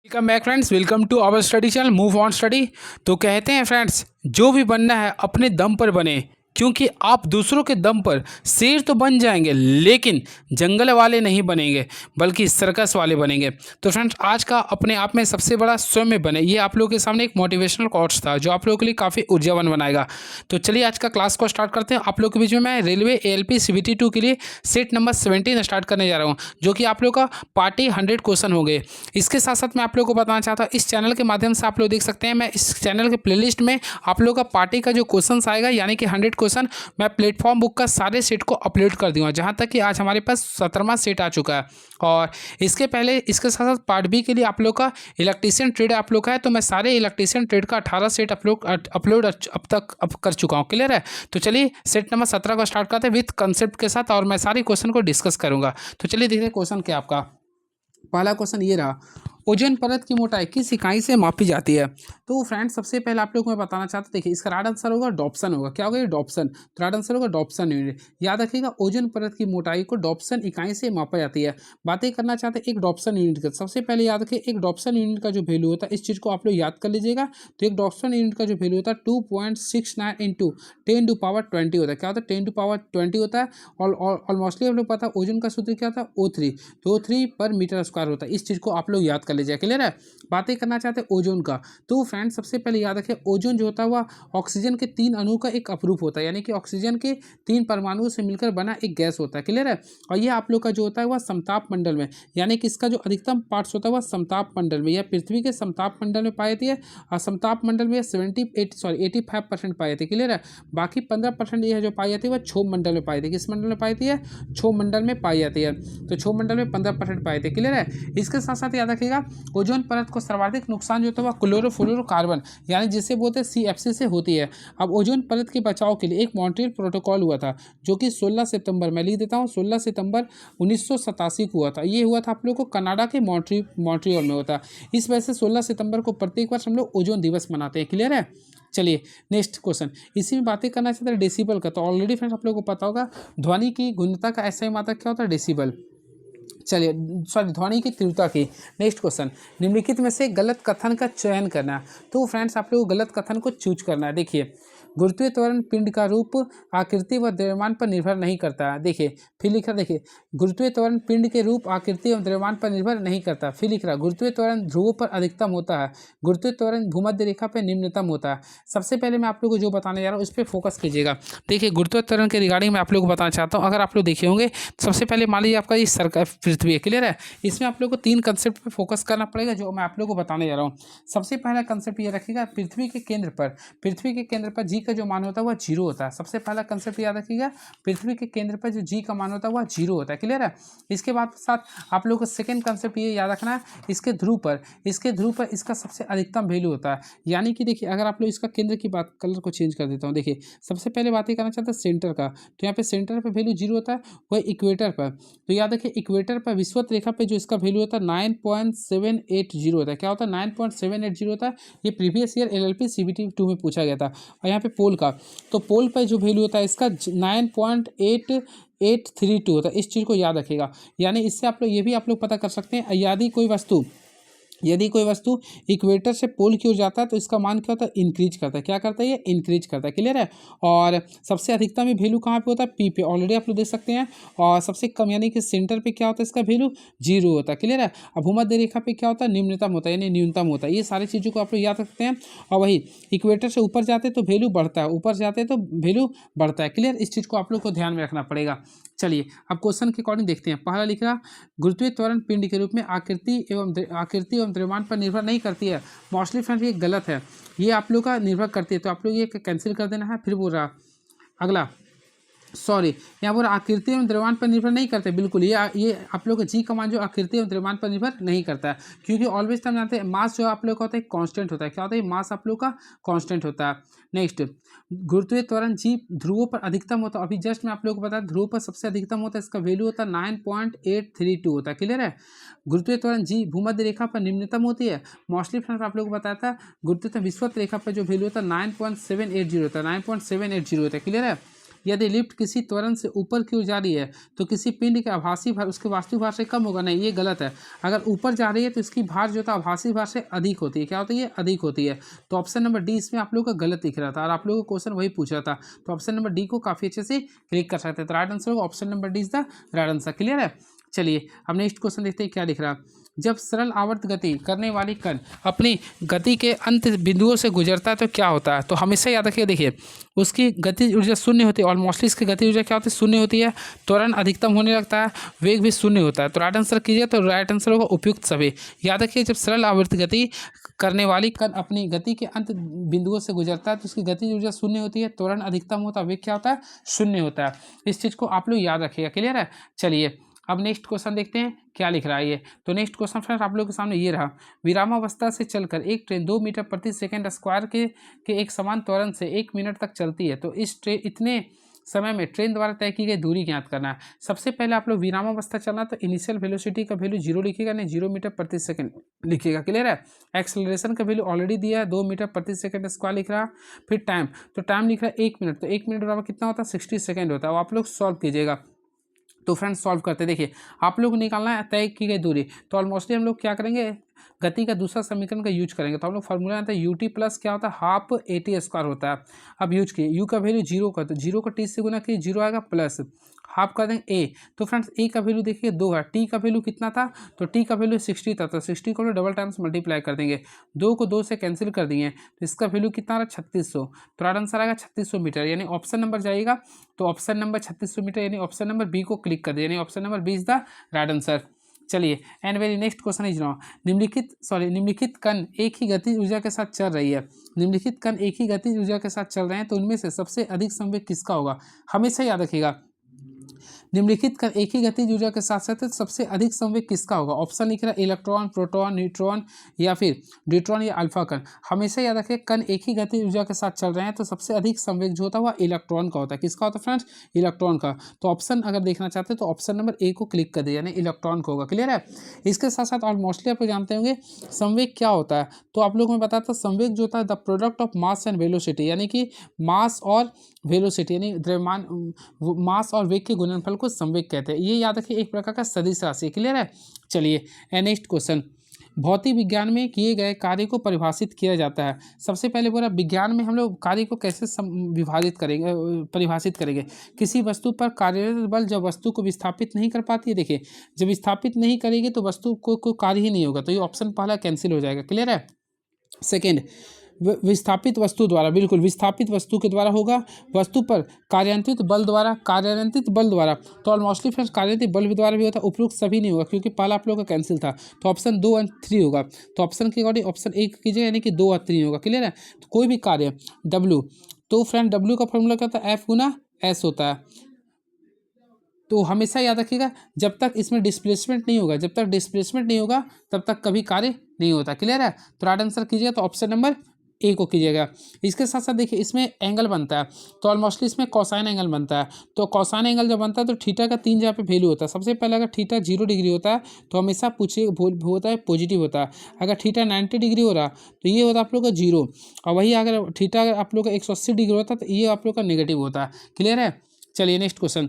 Welcome back friends, welcome to our study channel move on study. तो कहते हैं friends, जो भी बनना है अपने दम पर बने, क्योंकि आप दूसरों के दम पर शेर तो बन जाएंगे लेकिन जंगल वाले नहीं बनेंगे बल्कि सर्कस वाले बनेंगे। तो फ्रेंड्स, आज का अपने आप में सबसे बड़ा स्वयं बने, ये आप लोगों के सामने एक मोटिवेशनल कोट्स था जो आप लोगों के लिए काफ़ी ऊर्जावान बनाएगा। तो चलिए आज का क्लास को स्टार्ट करते हैं। आप लोग के बीच में मैं रेलवे ALP CBT 2 के लिए सेट नंबर 17 स्टार्ट करने जा रहा हूँ, जो कि आप लोग का पार्टी 100 क्वेश्चन हो गए। इसके साथ साथ मैं आप लोगों को बताना चाहता हूँ, इस चैनल के माध्यम से आप लोग देख सकते हैं, मैं इस चैनल के प्लेलिस्ट में आप लोगों का पार्टी का जो क्वेश्चन आएगा यानी कि 100 क्वेश्चन मैं प्लेटफॉर्म बुक का सारे सेट को अपलोड कर दूंगा, जहाँ तक कि आज हमारे पास 17वां सेट आ चुका है। और इसके पहले इसके साथ साथ पार्ट बी के लिए आप लोग का इलेक्ट्रीशियन ट्रेड आप लोग का है, तो मैं सारे इलेक्ट्रीशियन ट्रेड का 18 सेट अपलोड अब तक कर चुका हूँ। क्लियर है? तो चलिए सेट नंबर 17 को स्टार्ट करते हैं विथ कंसेप्ट के साथ, और मैं सारे क्वेश्चन को डिस्कस करूंगा। तो चलिए देखते हैं क्वेश्चन क्या आपका। पहला क्वेश्चन ये रहा, ओजोन परत की मोटाई किस इकाई से मापी जाती है? तो फ्रेंड्स, सबसे पहले आप लोग को मैं बताना चाहता हूँ, देखिए इसका राइट आंसर होगा डॉप्सन होगा। क्या होगा ये? डॉप्सन। तो राइट आंसर होगा डॉप्सन यूनिट। याद रखिएगा, ओजोन परत की मोटाई को डॉप्सन इकाई से मापा जाती है। बातें करना चाहते हैं एक डॉप्सन यूनिट का। सबसे पहले याद रखिए, एक डॉप्सन यूनिट का जो वैल्यू होता है, इस चीज़ को आप लोग याद कर लीजिएगा। तो एक डॉप्सन यूनिट का जो वैल्यू होता है 2.69 इंटू 10⁻20 होता है। क्या होता है? 10⁻20 होता है। और मोस्टली आप लोग पता है ओजोन का सूत्र क्या होता है? O3। तो O3 पर मीटर स्क्वायर होता है। इस चीज़ को आप लोग याद कर लीजिए। क्लियर है? बातें करना चाहते हैं ओजोन का। तो फ्रेंड्स, सबसे पहले याद रखें, ओजोन जो होता है वह ऑक्सीजन के 3 अणु का एक अपरूप होता है, यानी कि ऑक्सीजन के 3 परमाणुओं से मिलकर बना एक गैस होता है। क्लियर है? और यह आप लोग का जो होता है वह समताप मंडल में, यानी कि इसका जो अधिकतम पार्ट्स होता है वह समताप मंडल में, यह पृथ्वी के समताप मंडल में पाई जाती है। और समताप मंडल में 85% पाई जाती है। क्लियर है? बाकी 15% यह जो पाई जाती है वह क्षोभ मंडल में पाई जाती है। किस मंडल में पाई जाती है? क्षोभ मंडल में पाई जाती है। तो क्षोभ मंडल में 15% पाई जाती है। क्लियर है? इसके साथ साथ याद रखिएगा, ओजोन परत को सर्वाधिक नुकसान जो होता है वह क्लोरोफ्लोरोकार्बन यानी जिसे बोलते हैं CFC से होती है। अब ओजोन परत के बचाव के लिए एक मॉन्ट्रियल प्रोटोकॉल हुआ था, जो कि 16 सितंबर, मैं लिख देता हूँ, 16 सितंबर 1987 को हुआ था। ये हुआ था आप लोग को कनाडा के मॉन्ट्रियल में होता। इस वजह से 16 सितंबर को प्रत्येक वर्ष हम लोग ओजोन दिवस मनाते हैं। क्लियर है? चलिए नेक्स्ट क्वेश्चन, इसी में बातें करना चाहते हैं डेसिबल का। तो ऑलरेडी फ्रेंड्स आप लोगों को पता होगा, ध्वनि की गुणवत्ता का ऐसा ही मात्रक क्या होता है? डेसिबल। चलिए, सॉरी, ध्वनि की तीव्रता की। नेक्स्ट क्वेश्चन, निम्नलिखित में से गलत कथन का चयन करना है। तो फ्रेंड्स, आप लोग को गलत कथन को चूज करना है। देखिए, गुरुत्वीय त्वरण पिंड का रूप, आकृति व द्रव्यमान पर निर्भर नहीं करता है। देखिए फिर लिख रहा, देखिए गुरुत्वीय त्वरण पिंड के रूप, आकृति एवं द्रव्यमान पर निर्भर नहीं करता। फिर लिख रहा, गुरुत्वीय त्वरण ध्रुवों पर अधिकतम होता है, गुरुत्वीय त्वरण भूमध्य रेखा पर निम्नतम होता है। सबसे पहले मैं आप लोग को जो बताने जा रहा हूँ उस पर फोकस कीजिएगा। देखिए, गुरुत्वीय त्वरण के रिगार्डिंग मैं आप लोग को बताना चाहता हूँ। अगर आप लोग देखे होंगे, सबसे पहले मान लीजिए आपका ये सर्कल पृथ्वी है। क्लियर है? इसमें आप लोग को 3 कंसेप्ट पे फोकस करना पड़ेगा, जो मैं आप लोग को बताने जा रहा हूँ। सबसे पहला कंसेप्ट ये रखिएगा, पृथ्वी के केंद्र पर जी का जो मान होता है वह 0 होता है। सबसे पहला कंसेप्ट याद रखिएगा, पृथ्वी के केंद्र पर जो जी का मान होता है वह 0 होता है। क्लियर है? इसके बाद साथ आप लोग को सेकंड कंसेप्ट ये याद रखना है, इसके ध्रुव पर इसका सबसे अधिकतम वैल्यू होता है। यानी कि देखिए, अगर आप लोग इसका केंद्र की बात, कलर को चेंज कर देता हूँ। देखिए, सबसे पहले बात ही करना चाहता है सेंटर का। तो यहाँ पे सेंटर पर वैल्यू 0 होता है, वह इक्वेटर पर। तो याद रखिए, इक्वेटर पर विषुवत रेखा पे जो इसका वैल्यू होता है 9.780 होता है। क्या होता है? 9.780 होता है। ये प्रीवियस ईयर LLP CBT 2 में पूछा गया था। और यहाँ पे पोल का, तो पोल पर जो वैल्यू होता है इसका 9.8832 होता है। इस चीज़ को याद रखिएगा। यानी इससे आप लोग ये भी आप लोग पता कर सकते हैं, यदि कोई वस्तु इक्वेटर से पोल की ओर जाता है तो इसका मान क्या होता है? इंक्रीज करता है। क्या करता है? ये इंक्रीज करता है। क्लियर है? और सबसे अधिकतम ये वैल्यू कहाँ पे होता है? P पे। ऑलरेडी आप लोग देख सकते हैं। और सबसे कम यानी कि सेंटर पे क्या होता है? इसका वैल्यू 0 होता है। क्लियर है? अब भूमध्य रेखा पे क्या होता है? निम्नतम होता है, यानी न्यूनतम होता है। ये सारी चीज़ों को आप लोग याद रखते हैं। और वही इक्वेटर से ऊपर जाते तो वैल्यू बढ़ता है, ऊपर जाते तो वैल्यू बढ़ता है। क्लियर? इस चीज़ को आप लोग को ध्यान में रखना पड़ेगा। चलिए अब क्वेश्चन के अकॉर्डिंग देखते हैं। पहला लिख रहा, गुरुत्वीय त्वरण पिंड के रूप में आकृति एवं द्रव्यमान पर निर्भर नहीं करती है। मोस्टली फ्रेंड्स ये गलत है, ये आप लोग का निर्भर करती है। तो आप लोग ये कैंसिल कर देना है। फिर बोल रहा अगला, सॉरी, यहाँ पर आकृति एवं द्रव्यमान पर निर्भर नहीं करते। बिल्कुल, ये आप लोग का जी का मान जो आकृति एवं द्रव्यमान पर निर्भर नहीं करता है, क्योंकि ऑलवेज हम जानते हैं मास जो आप लोग का होता है कांस्टेंट होता है। क्या होता है? मास आप लोग का कांस्टेंट होता है। नेक्स्ट, गुरुत्वीय त्वरण जी ध्रुवों पर अधिकतम होता है। अभी जस्ट मैं आप लोग को बताया, ध्रुव पर सबसे अधिकतम होता है, इसका वैल्यू होता है 9.832 होता है। क्लियर है? गुरुत्वीय त्वरण जी भूमध्य रेखा पर निम्नतम होती है। मोस्टली फ्रेंड्स आप लोग को बताया था, गुरुत्वीय विषुवत रेखा पर जो वैल्यू होता है 9.780 होता है, 9.780 होता है। क्लियर है? यदि लिफ्ट किसी त्वरण से ऊपर की ओर जा रही है तो किसी पिंड के आभासी भार उसके वास्तविक भार से कम होगा। नहीं, ये गलत है। अगर ऊपर जा रही है तो इसकी भार जो था आभासी भार से अधिक होती है। क्या होती है? अधिक होती है। तो ऑप्शन नंबर डी इसमें आप लोगों का गलत दिख रहा था और आप लोगों को क्वेश्चन वही पूछ रहा था। तो ऑप्शन नंबर डी को काफ़ी अच्छे से क्लिक कर सकते हैं। तो राइट आंसर होगा option number D is the right answer. Clear है? चलिए अब नेक्स्ट क्वेश्चन देखते हैं क्या लिख रहा है। जब सरल आवर्त गति करने वाली कण अपनी गति के अंत बिंदुओं से गुजरता है तो क्या होता है? तो हमेशा याद रखिए, देखिए उसकी गति ऊर्जा शून्य होती है। ऑलमोस्टली इसकी गति ऊर्जा क्या होती है? शून्य होती है। त्वरण अधिकतम होने लगता है, वेग भी शून्य होता है। तो राइट आंसर कीजिए। तो राइट आंसर होगा उपयुक्त सभी। याद रखिए, जब सरल आवर्त गति करने वाली कण अपनी गति के अंत बिंदुओं से गुजरता है तो उसकी गति ऊर्जा शून्य होती है, त्वरण अधिकतम होता है, वेग क्या होता है? शून्य होता है। इस चीज़ को आप लोग याद रखिएगा। क्लियर है? चलिए अब नेक्स्ट क्वेश्चन देखते हैं क्या लिख रहा है ये। तो नेक्स्ट क्वेश्चन फ्रेंड्स आप लोगों के सामने ये रहा। विरामावस्था से चलकर एक ट्रेन 2 मीटर प्रति सेकंड स्क्वायर के एक समान त्वरण से 1 मिनट तक चलती है। तो इतने समय में ट्रेन द्वारा तय की गई दूरी ज्ञात करना है। सबसे पहले आप लोग विरामावस्था चलना, तो इनिशियल वेलोसिटी का वैल्यू 0 लिखिएगा, नहीं 0 मीटर प्रति सेकंड लिखिएगा। क्लियर है? एक्सेलरेशन का वैल्यू ऑलरेडी दिया है, 2 मीटर प्रति सेकंड स्क्वायर लिख रहा है। फिर टाइम, तो टाइम लिख रहा है 1 मिनट, तो 1 मिनट बराबर कितना होता है? 60 सेकेंड होता है। वो आप लोग सॉल्व कीजिएगा। तो फ्रेंड्स सॉल्व करते देखिए, आप लोग को निकालना है तय की गई दूरी। तो ऑलमोस्टली हम लोग क्या करेंगे? गति का दूसरा समीकरण का यूज करेंगे। तो हम लोग फॉर्मूला आता है यूटी प्लस क्या होता है? हाफ AT स्क्वायर होता है। अब यूज किए, यू का वैल्यू 0 का, तो 0 को टी से गुना किए 0 आएगा, प्लस हाफ कर देंगे ए। तो फ्रेंड्स ए का वैल्यू देखिए 2 है, टी का वैल्यू कितना था? तो टी का वैल्यू 60 था, तो 60 को डबल टाइम्स मल्टीप्लाई कर देंगे। 2 को 2 से कैंसिल कर दिए, तो इसका वैल्यू कितना आ रहा है? 3600। तो राइट आंसर आएगा 3600 मीटर, यानी ऑप्शन नंबर जाएगा। तो ऑप्शन नंबर 3600 मीटर, यानी ऑप्शन नंबर बी को क्लिक कर दिया, यानी option number B is the right answer. चलिए and very next question is now, निम्नलिखित कण एक ही गति ऊर्जा के साथ चल रही है। निम्नलिखित कण एक ही गति ऊर्जा के साथ चल रहे हैं, तो उनमें से सबसे अधिक संवेग किसका होगा? हमेशा याद रखिएगा, निम्नलिखित कण एक ही गतिज ऊर्जा के साथ साथ सबसे अधिक संवेग किसका होगा? ऑप्शन लिख रहा है इलेक्ट्रॉन, प्रोटॉन, न्यूट्रॉन या फिर ड्यूट्रॉन या अल्फा कण। हमेशा याद रखिए, कण एक ही गतिज ऊर्जा के साथ चल रहे हैं तो सबसे अधिक संवेग जो होता है वह इलेक्ट्रॉन का होता है। किसका होता है फ्रेंड्स? इलेक्ट्रॉन का। तो ऑप्शन अगर देखना चाहते हैं तो ऑप्शन नंबर ए को क्लिक कर दिया, यानी इलेक्ट्रॉन का होगा। क्लियर है? इसके साथ साथ ऑलमोस्टली आप लोग जानते होंगे संवेग क्या होता है। तो आप लोग मैं बताता हूँ, संवेग जो होता है the product of mass and velocity, यानी कि मास और वेलोसिटी, यानी द्रव्यमान मास और वेग के गुणनफल को संवेग कहते हैं। ये याद रखिए, एक प्रकार का सदिश राशि। क्लियर है? चलिए नेक्स्ट क्वेश्चन, भौतिक विज्ञान में किए गए कार्य को परिभाषित किया जाता है। सबसे पहले बोला विज्ञान में हम लोग कार्य को कैसे विभाजित करेंगे, परिभाषित करेंगे। किसी वस्तु पर कार्यरत बल जब वस्तु को विस्थापित नहीं कर पाती है, देखिए जब विस्थापित नहीं करेगी तो वस्तु को कार्य ही नहीं होगा, तो ये ऑप्शन पहला कैंसिल हो जाएगा। क्लियर है? सेकेंड, विस्थापित वस्तु द्वारा, बिल्कुल विस्थापित वस्तु के द्वारा होगा। वस्तु पर कार्यान्वित बल द्वारा, तो ऑलमोस्टली फ्रेंड्स कार्यान्वित बल द्वारा भी होता है, उपरोक्त सभी नहीं होगा क्योंकि पहला आप लोगों का कैंसिल था। तो ऑप्शन 2 और 3 होगा। तो ऑप्शन के अकॉर्डिंग ऑप्शन 1 कीजिए, यानी कि 2 और 3 होगा। क्लियर है? तो कोई भी कार्य W, तो फ्रेंड W का फॉर्मूला क्या होता है? F गुना S होता है। तो हमेशा याद रखिएगा, जब तक इसमें डिस्प्लेसमेंट नहीं होगा, तब तक कभी कार्य नहीं होता। क्लियर है? तो राइट आंसर कीजिएगा तो ऑप्शन नंबर ए को कीजिएगा। इसके साथ साथ देखिए इसमें एंगल बनता है, तो ऑलमोस्टली इसमें कोसाइन एंगल बनता है। तो कोसाइन एंगल जब बनता है तो थीटा का 3 जगह पे वैल्यू होता है। सबसे पहले अगर थीटा 0 डिग्री होता है तो हमेशा होता है पॉजिटिव होता है। अगर थीटा 90 डिग्री हो रहा तो ये होता है आप लोग का 0, और वही अगर थीटा आप लोग का 180 डिग्री होता है तो ये आप लोग का नेगेटिव होता है। क्लियर है? चलिए नेक्स्ट क्वेश्चन,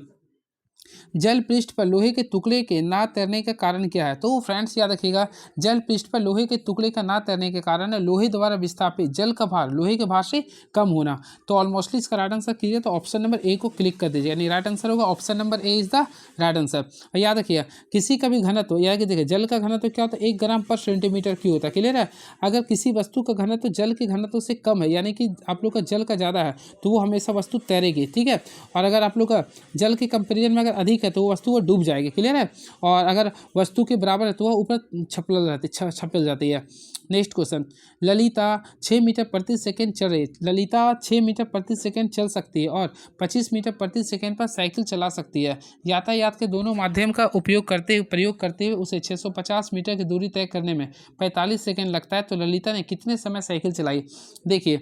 जल पृष्ठ पर लोहे के टुकड़े के ना तैरने का कारण क्या है? तो फ्रेंड्स याद रखिएगा, जल पृष्ठ पर लोहे के टुकड़े का ना तैरने के कारण है लोहे द्वारा विस्थापित जल का भार लोहे के भार से कम होना। तो ऑलमोस्टली इसका राइट आंसर कीजिए तो ऑप्शन नंबर ए को क्लिक कर दीजिए, यानी राइट आंसर होगा option number A is the right answer. और याद रखिए, किसी का भी घनत्व, याद कि देखिए जल का घनत्व क्या होता है? 1 ग्राम पर सेंटीमीटर क्यूब होता है। क्लियर है? अगर किसी वस्तु का घनत्व जल के घनत्व से कम है, यानी कि आप लोग का जल का ज़्यादा है, तो वो हमेशा वस्तु तैरेगी। ठीक है? और अगर आप लोग का जल के कंपेरिजन में अगर अधिक है तो वो वस्तु डूब जाएगी। क्लियर है? और अगर वस्तु के बराबर है तो वह ऊपर छपल जाती है। नेक्स्ट क्वेश्चन, ललिता 6 मीटर प्रति सेकंड चल रही है। ललिता 6 मीटर प्रति सेकंड चल सकती है और 25 मीटर प्रति सेकंड पर साइकिल चला सकती है। यातायात के दोनों माध्यम का प्रयोग करते हुए उसे 650 मीटर की दूरी तय करने में 45 सेकंड लगता है। तो ललिता ने कितने समय साइकिल चलाई? देखिए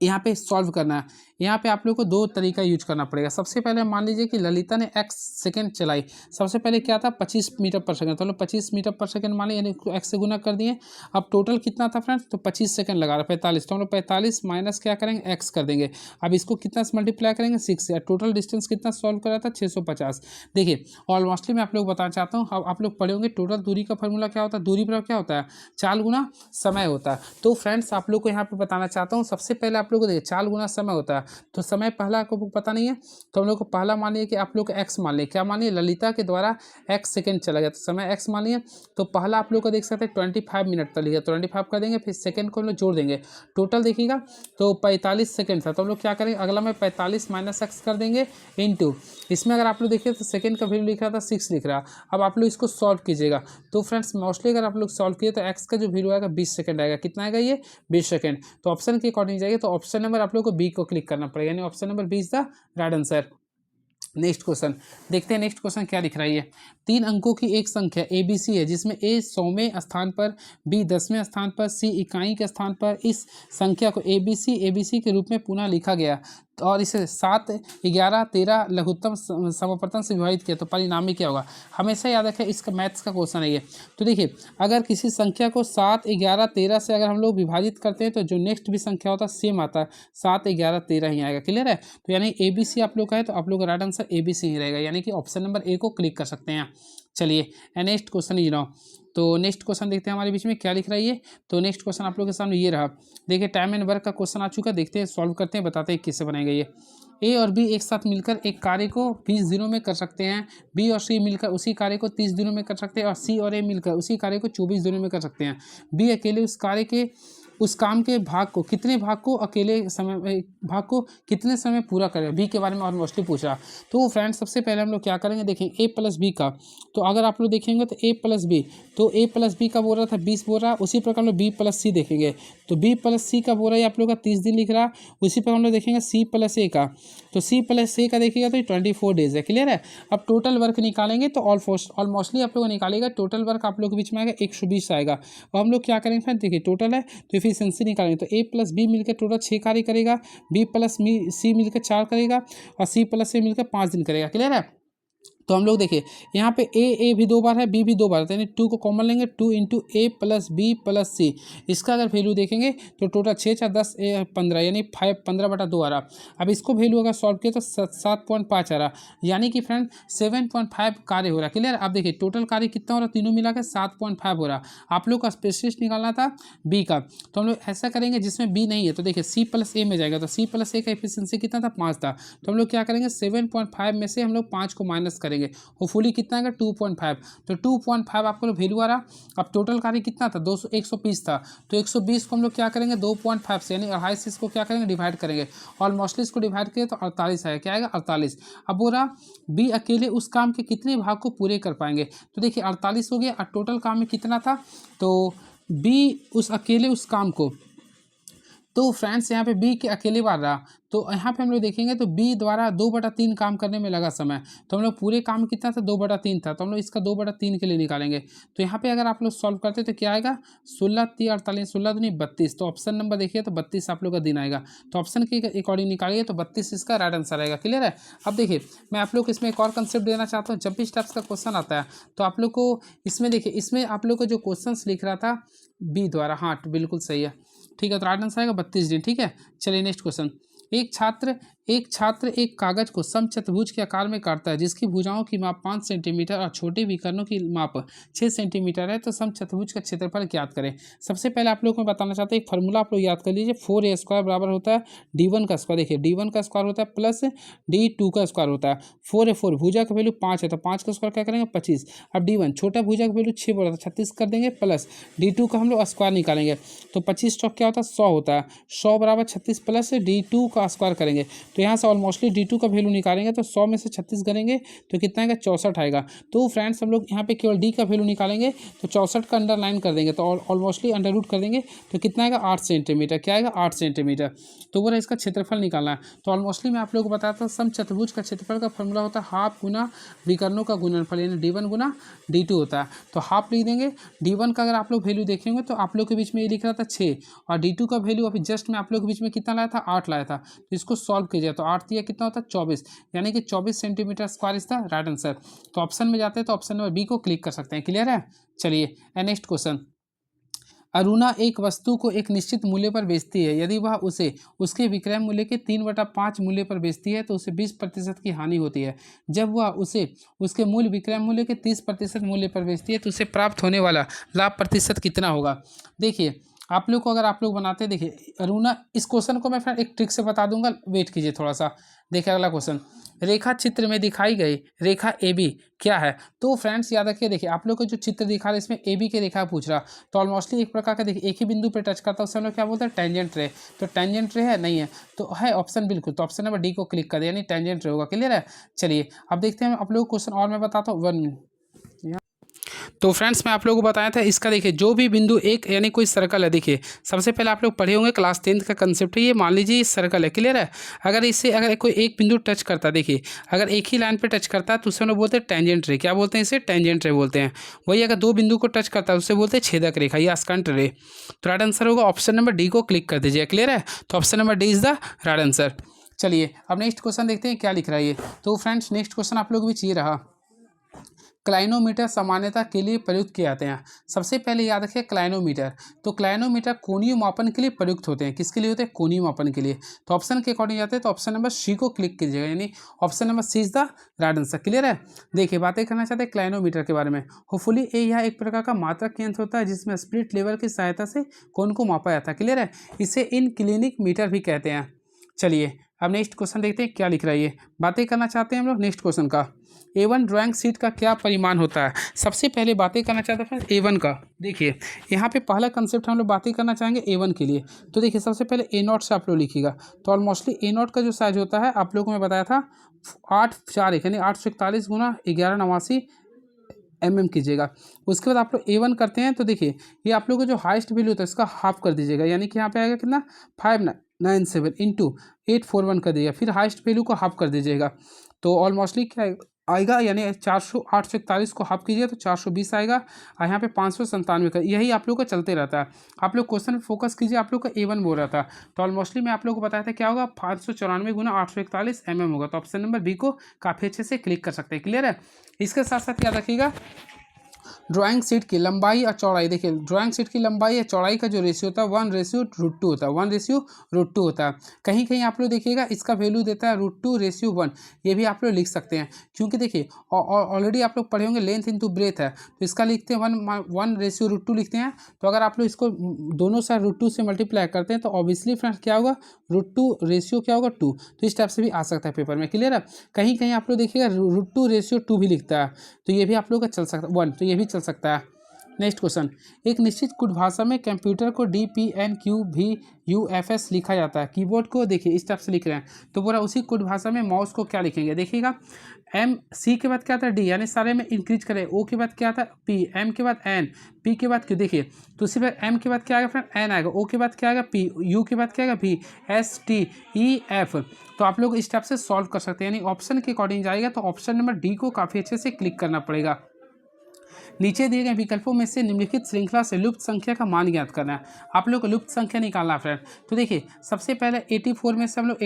यहाँ पे सॉल्व करना है। यहाँ पे आप लोग को दो तरीका यूज करना पड़ेगा। सबसे पहले मान लीजिए कि ललिता ने x सेकंड चलाई। सबसे पहले क्या था 25 मीटर पर सेकंड, तो 25 मीटर पर सेकंड मान लिया, यानी x से गुना कर दिए। अब टोटल कितना था फ्रेंड्स, तो 25 सेकंड लगा रहा 45, तो हम लोग 45 माइनस क्या करेंगे x कर देंगे। अब इसको कितना से मल्टीप्लाई करेंगे 6 से। टोटल डिस्टेंस कितना सॉल्व करा था 650। देखिए ऑलमोस्टली मैं आप लोग बताना चाहता हूँ, अब आप लोग पढ़े होंगे टोटल दूरी का फॉर्मूला क्या होता है, दूरी पर क्या होता है चाल गुना समय होता है। तो फ्रेंड्स आप लोग को यहाँ पे बताना चाहता हूँ, सबसे पहले आप लोग को देखिए चाल गुना समय होता है, तो समय पहला आपको पता नहीं है, तो हम लोग को पहला मान लिया कि आप लोग एक्स मान लिया, क्या मान लिया ललिता के द्वारा एक्स सेकंड चला गया, तो समय एक्स मान लिया। तो पहला आप लोग को देख सकते हैं 25 मिनट तक लिया, 25 कर देंगे, फिर सेकंड को हम लोग जोड़ देंगे, टोटल देखिएगा तो 45 सेकंड था। तो हम लोग क्या करेंगे अगला में 45 माइनस एक्स कर देंगे इनटू, इसमें अगर आप लोग देखिए तो सेकंड का वैल्यू लिख रहा था 6 लिख रहा। अब आप लोग इसको सॉल्व कीजिएगा, तो फ्रेंड्स मोस्टली अगर आप लोग सॉल्व किए तो एक्स का जो वैल्यू आएगा 20 सेकंड आएगा। कितना आएगा ये 20 सेकंड। तो ऑप्शन के अकॉर्डिंग जाइए, तो ऑप्शन नंबर आप लोग को बी को क्लिक करना पड़ेगा, यानी option number B is the right answer. Next question देखते हैं, नेक्स्ट क्वेश्चन क्या लिख रहा है। ये 3 अंकों की एक संख्या ABC है जिसमें A 100वें स्थान पर, B 10वें स्थान पर, C इकाई के स्थान पर। इस संख्या को ABC के रूप में पुनः लिखा गया और इसे 7, 11, 13 लघुत्तम समापवर्तन से विभाजित किया, तो परिणामी क्या होगा। हमेशा याद रखें इसका मैथ्स का क्वेश्चन है ये। तो देखिए अगर किसी संख्या को 7, 11, 13 से अगर हम लोग विभाजित करते हैं तो जो नेक्स्ट भी संख्या होता है सेम आता है, 7, 11, 13 ही आएगा। क्लियर है, तो यानी ABC आप लोग का है, तो आप लोग का राइट आंसर ABC ही रहेगा, यानी कि ऑप्शन नंबर ए को क्लिक कर सकते हैं। चलिए नेक्स्ट क्वेश्चन ये रहा, तो नेक्स्ट क्वेश्चन देखते हैं हमारे बीच में क्या लिख रहा है ये। तो नेक्स्ट क्वेश्चन आप लोग के सामने ये रहा, देखिए टाइम एंड वर्क का क्वेश्चन आ चुका है, देखते हैं सॉल्व करते हैं, बताते हैं किससे बनाएगा ये। A और B एक साथ मिलकर एक कार्य को 20 दिनों में कर सकते हैं, B और C मिलकर उसी कार्य को 30 दिनों में कर सकते हैं, और C और A मिलकर उसी कार्य को 24 दिनों में कर सकते हैं। B अकेले उस काम के भाग को कितने भाग को कितने समय पूरा करें, बी के बारे में और मोस्टली पूछ रहा। तो फ्रेंड्स सबसे पहले हम लोग क्या करेंगे, देखें A प्लस बी का, तो अगर आप लोग देखेंगे तो A प्लस बी, तो A प्लस बी का बोल रहा था 20 बोल रहा, उसी प्रकार हम लोग B प्लस सी देखेंगे, तो B प्लस सी का बोल रहा है आप लोग का 30 दिन लिख रहा, उसी पर हम लोग देखेंगे C प्लस ए का, तो C प्लस ए का देखिएगा तो 24 डेज है। क्लियर है, अब टोटल वर्क निकालेंगे तो ऑलमोस्टली आप लोग निकालेगा, टोटल वर्क आप लोग के बीच में आएगा 120 आएगा। और हम लोग क्या करेंगे फ्रेंड, देखिए टोटल है तो एफिशिएंसी निकालेंगे, तो A प्लस बी मिलकर टोटल 6 कार्य करेगा, B प्लस सी मिलकर 4 करेगा, और C प्लस ए मिलकर 5 दिन करेगा। क्लियर है, तो हम लोग देखिए यहाँ पे ए भी 2 बार है, बी भी 2 बार है, यानी 2 को कॉमन लेंगे, 2 into A plus B plus C, इसका अगर वैल्यू देखेंगे तो टोटल 6 4 10 15, यानी 15/2 आ रहा। अब इसको वैल्यू अगर सॉल्व किया तो 7.5 आ रहा, यानी कि फ्रेंड 7.5 कार्य हो रहा। क्लियर, अब देखिए टोटल कार्य कितना हो रहा, तीनों मिला के 7.5 हो रहा। आप लोग का स्पेशलिस्ट निकालना था बी का, तो हम लोग ऐसा करेंगे जिसमें बी नहीं है, तो देखिए C प्लस ए में जाएगा, तो C प्लस ए का एफिशिएंसी कितना था 5 था, तो हम लोग क्या करेंगे 7.5 में से हम लोग 5 को माइनस करेंगे, होपफुली कितना आएगा 2.5, तो 2.5 आपको वैल्यू आ रहा। अब टोटल कार्य कितना था 120 था, तो 120 को हम लोग क्या करेंगे 2.5 से, यानी 2.5 से इसको क्या करेंगे डिवाइड करेंगे, ऑलमोस्टली इसको डिवाइड किए तो 48 आएगा। क्या आएगा 48। अब बोल रहा बी अकेले उस काम के कितने भाग को पूरे कर पाएंगे, तो देखिए 48 हो गया, और टोटल काम में कितना था, तो बी अकेले उस काम को, तो फ्रेंड्स यहाँ पे बी के अकेले बार रहा, तो यहाँ पे हम लोग देखेंगे तो बी द्वारा 2/3 काम करने में लगा समय, तो हम लोग पूरे काम कितना था 2/3 था, तो हम लोग इसका 2/3 के लिए निकालेंगे। तो यहाँ पे अगर आप लोग सॉल्व करते तो क्या आएगा 16 3 48, 16 दूनी 32, तो ऑप्शन नंबर देखिए तो 32 आप लोग का दिन आएगा, तो ऑप्शन के अकॉर्डिंग निकालिए तो 32 इसका राइट आंसर आएगा। क्लियर है, अब देखिए मैं आप लोग को इसमें एक और कंसेप्ट देना चाहता हूँ, जब भी स्टेप्स का क्वेश्चन आता है तो आप लोग को इसमें देखिए, इसमें आप लोग को जो क्वेश्चन लिख रहा था बी द्वारा, हाँ बिल्कुल सही है, ठीक है, तो राइट आंसर आएगा 32 दिन। ठीक है, चलिए नेक्स्ट क्वेश्चन। एक छात्र एक कागज को समचतुर्भुज के आकार में काटता है जिसकी भुजाओं की माप 5 सेंटीमीटर और छोटे विकर्णों की माप 6 सेंटीमीटर है, तो समचतुर्भुज का क्षेत्रफल ज्ञात करें। सबसे पहले आप लोग को बताना चाहते हैं एक फार्मूला आप लोग याद कर लीजिए, 4a² बराबर होता है d1 का स्क्वायर, देखिए d1 का स्क्वायर होता है प्लस d2 का स्क्वायर होता है। 4 भुजा का वैल्यू 5 है, तो 5 का स्क्वायर क्या करेंगे 25। अब d1 छोटा भुजा का वैल्यू 6 बोला था 36 कर देंगे, प्लस d2 का हम लोग स्क्वायर निकालेंगे, तो 25 क्या होता है 100 होता है, 100 बराबर 36 प्लस d2 का स्क्वायर करेंगे, तो यहाँ से ऑलमोस्टली D2 का वैल्यू निकालेंगे तो 100 में से 36 करेंगे तो कितना आएगा 64 आएगा। तो फ्रेंड्स हम लोग यहाँ पे केवल D का वैल्यू निकालेंगे तो 64 का अंडरलाइन कर देंगे तो ऑलमोस्टली अंडर रूट कर देंगे तो कितना आएगा 8 सेंटीमीटर। क्या आएगा 8 सेंटीमीटर। तो बोला इसका क्षेत्रफल निकालना है। तो ऑलमोस्टली मैं आप लोगों को बताता हूँ समचतुर्भुज का क्षेत्रफल का फॉर्मूला होता है हाफ गुना विकर्णों का गुणनफल यानी D1 गुना D2 होता है। तो हाफ लिख देंगे। D1 का अगर आप लोग वैल्यू देखेंगे तो आप लोग के बीच में ये लिख रहा था 6 और D2 का वैल्यू अभी जस्ट मैं आप लोग के बीच में कितना लाया था 8 लाया था। तो इसको सॉल्व कीजिए तो 8 दिया कितना होता है 24 यानी कि 24 सेंटीमीटर स्क्वायर इसका राइट आंसर। तो ऑप्शन में जाते हैं तो ऑप्शन नंबर बी को क्लिक कर सकते हैं। क्लियर है। चलिए नेक्स्ट क्वेश्चन। अरुणा एक वस्तु को एक निश्चित मूल्य पर बेचती है। यदि वह उसे उसके विक्रय मूल्य के 3/5 मूल्य पर बेचती है तो उसे 20% की हानि होती है। जब वह उसे उसके मूल विक्रय मूल्य के 30% मूल्य पर बेचती है तो उसे प्राप्त होने वाला लाभ प्रतिशत कितना होगा। देखिए आप लोग को अगर आप लोग बनाते देखिए अरुणा, इस क्वेश्चन को मैं फिर एक ट्रिक से बता दूंगा, वेट कीजिए थोड़ा सा। देखिए अगला क्वेश्चन, रेखा चित्र में दिखाई गई रेखा AB क्या है। तो फ्रेंड्स याद रखिए, देखिए आप लोग को जो चित्र दिखा रहा है इसमें AB की रेखा पूछ रहा, तो ऑलमोस्टली एक प्रकार का देखिए एक ही बिंदु पे टच करता है, उसे हम लोग क्या बोलते हैं टेंजेंट रे। तो टेंजेंट रे है नहीं है तो है ऑप्शन बिल्कुल, तो ऑप्शन नंबर D को क्लिक कर दिया यानी टेंजेंट रे होगा। क्लियर है। चलिए अब देखते हैं आप लोग क्वेश्चन और मैं बताता हूँ 1 मिनट। तो फ्रेंड्स मैं आप लोगों को बताया था इसका, देखिए जो भी बिंदु एक यानी कोई सर्कल है, देखिए सबसे पहले आप लोग पढ़े होंगे क्लास 10th का कंसेप्ट है ये। मान लीजिए ये सर्कल है। क्लियर है। अगर इससे अगर कोई एक बिंदु टच करता है, देखिए अगर एक ही लाइन पे टच करता है तो उसे हम लोग बोलते हैं टेंजेंट रे। क्या बोलते हैं इसे टेंजेंट रे बोलते हैं। वही अगर 2 बिंदु को टच करता है उससे बोलते हैं छेदक रेखा या स्कंट रे। तो राइट आंसर होगा ऑप्शन नंबर D को क्लिक कर दीजिए। क्लियर है। तो option number D is the right answer. चलिए अब नेक्स्ट क्वेश्चन देखते हैं क्या लिख रहा है ये। तो फ्रेंड्स नेक्स्ट क्वेश्चन आप लोग भी चाहिए रहा, क्लाइनोमीटर सामान्यता के लिए प्रयुक्त किए जाते हैं। सबसे पहले याद रखिए क्लाइनोमीटर, तो क्लाइनोमीटर कोणीय मापन के लिए प्रयुक्त होते हैं। किसके लिए होते हैं कोणीय मापन के लिए। तो ऑप्शन के अकॉर्डिंग जाते हैं तो ऑप्शन नंबर C को क्लिक कीजिएगा यानी option number C is the right answer. Clear है। देखिए बातें करना चाहते हैं क्लाइनोमीटर के बारे में। होपफुली यह एक प्रकार का मात्रक यंत्र होता है जिसमें स्प्लिट लेवल की सहायता से कोण को मापा जाता है। क्लियर है। इसे इनक्लिनिक मीटर भी कहते हैं। चलिए अब नेक्स्ट क्वेश्चन देखते हैं क्या लिख रहा है ये। बातें करना चाहते हैं हम लोग नेक्स्ट क्वेश्चन का, A1 ड्राइंग शीट का क्या परिमाण होता है। सबसे पहले बातें करना चाहते हैं A1 का। देखिए यहाँ पे पहला कंसेप्ट हम लोग बातें करना चाहेंगे A1 के लिए। तो देखिए सबसे पहले A0 से आप लोग लिखिएगा। तो ऑलमोस्टली A0 का जो साइज होता है आप लोगों को मैं बताया था 8/4 यानी 841 गुना 1189 mm कीजिएगा। उसके बाद आप लोग A1 करते हैं तो देखिए ये आप लोग का जो हाइस्ट वैल्यू होता है इसका हाफ कर दीजिएगा यानी कि यहाँ पे आएगा कितना 597 इंटू 841 कर दीजिएगा। फिर हाइस्ट वैल्यू को हाफ कर दीजिएगा तो ऑलमोस्टली क्या आएगा यानी 841 को हाफ कीजिए तो 420 आएगा और यहाँ पे 597 का। यही आप लोग का चलते रहता है। आप लोग क्वेश्चन फोकस कीजिए। आप लोग का A1 बोल रहा था तो ऑलमोस्टली मैं आप लोग को बताया था क्या होगा 594 गुना 841 mm होगा। तो ऑप्शन नंबर B को काफ़ी अच्छे से क्लिक कर सकते हैं। क्लियर है। इसके साथ साथ याद रखिएगा ड्राइंग शीट की लंबाई और चौड़ाई। देखिए ड्राइंग शीट की लंबाई या चौड़ाई का जो रेशियो होता है 1:√2 होता है। 1:√2 होता है। कहीं कहीं आप लोग देखिएगा इसका वैल्यू देता है √2:1। ये भी आप लोग लिख सकते हैं क्योंकि देखिए ऑलरेडी आप लोग पढ़े होंगे लेंथ इंटू ब्रेथ है तो इसका लिखते हैं 1:√2 लिखते हैं। तो अगर आप लोग इसको दोनों साइड √2 से मल्टीप्लाई करते हैं तो ऑब्वियसली फ्रेंड्स क्या होगा √2 रेशियो क्या होगा 2। तो इस टाइप से भी आ सकता है पेपर में। क्लियर है। कहीं कहीं आप लोग देखिएगा √2:2 भी लिखता है तो ये भी आप लोग का चल सकता है 1, तो ये भी चल सकता है। नेक्स्ट क्वेश्चन, एक निश्चित कोड भाषा में कंप्यूटर को DPNQVUFS लिखा जाता है। कीबोर्ड को देखिए इस टाइप से लिख रहे हैं तो पूरा उसी कोड भाषा में माउस को क्या लिखेंगे। देखिएगा MC के बाद क्या आता है D यानी सारे में इंक्रीज करें। O के बाद क्या आता है P, M के बाद N, P के बाद Q। देखिए तो उसी पर M के बाद क्या आएगा फ्रेंड N आएगा, O के बाद क्या आएगा P, U के बाद क्या आएगा V, S T E F। तो आप लोग इस टाइप से सॉल्व कर सकते हैं यानी ऑप्शन के अकॉर्डिंग जाएगा तो ऑप्शन नंबर D को काफ़ी अच्छे से क्लिक करना पड़ेगा। नीचे दिए गए विकल्पों में से निम्नलिखित श्रृंखला से लुप्त संख्या का मान ज्ञात करना है। आप लोग को लुप्त संख्या निकालना है फ्रेंड। तो देखिए सबसे पहले 84 में से हम लोग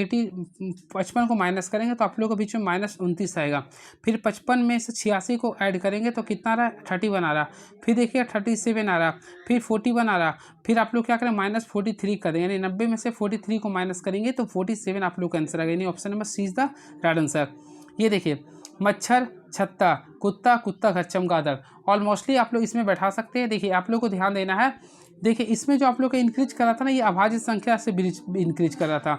55 को माइनस करेंगे तो आप लोग के बीच में -29 आएगा। फिर 55 में से 86 को ऐड करेंगे तो कितना आ रहा है 31 आ रहा। फिर देखिए 37 आ रहा, फिर 41 आ रहा। फिर आप लोग क्या करें -43 करें यानी 90 में से 43 को माइनस करेंगे तो 47 आप लोग का आंसर आएगा यानी option number C is the right answer. ये देखिए मच्छर, छत्ता, कुत्ता, कुत्ता घर, चमगादड़। ऑलमोस्टली आप लोग इसमें बैठा सकते हैं। देखिए आप लोग को ध्यान देना है। देखिए इसमें जो आप लोग का इंक्रीज कर रहा था ना ये अभाज्य संख्या से इंक्रीज कर रहा था।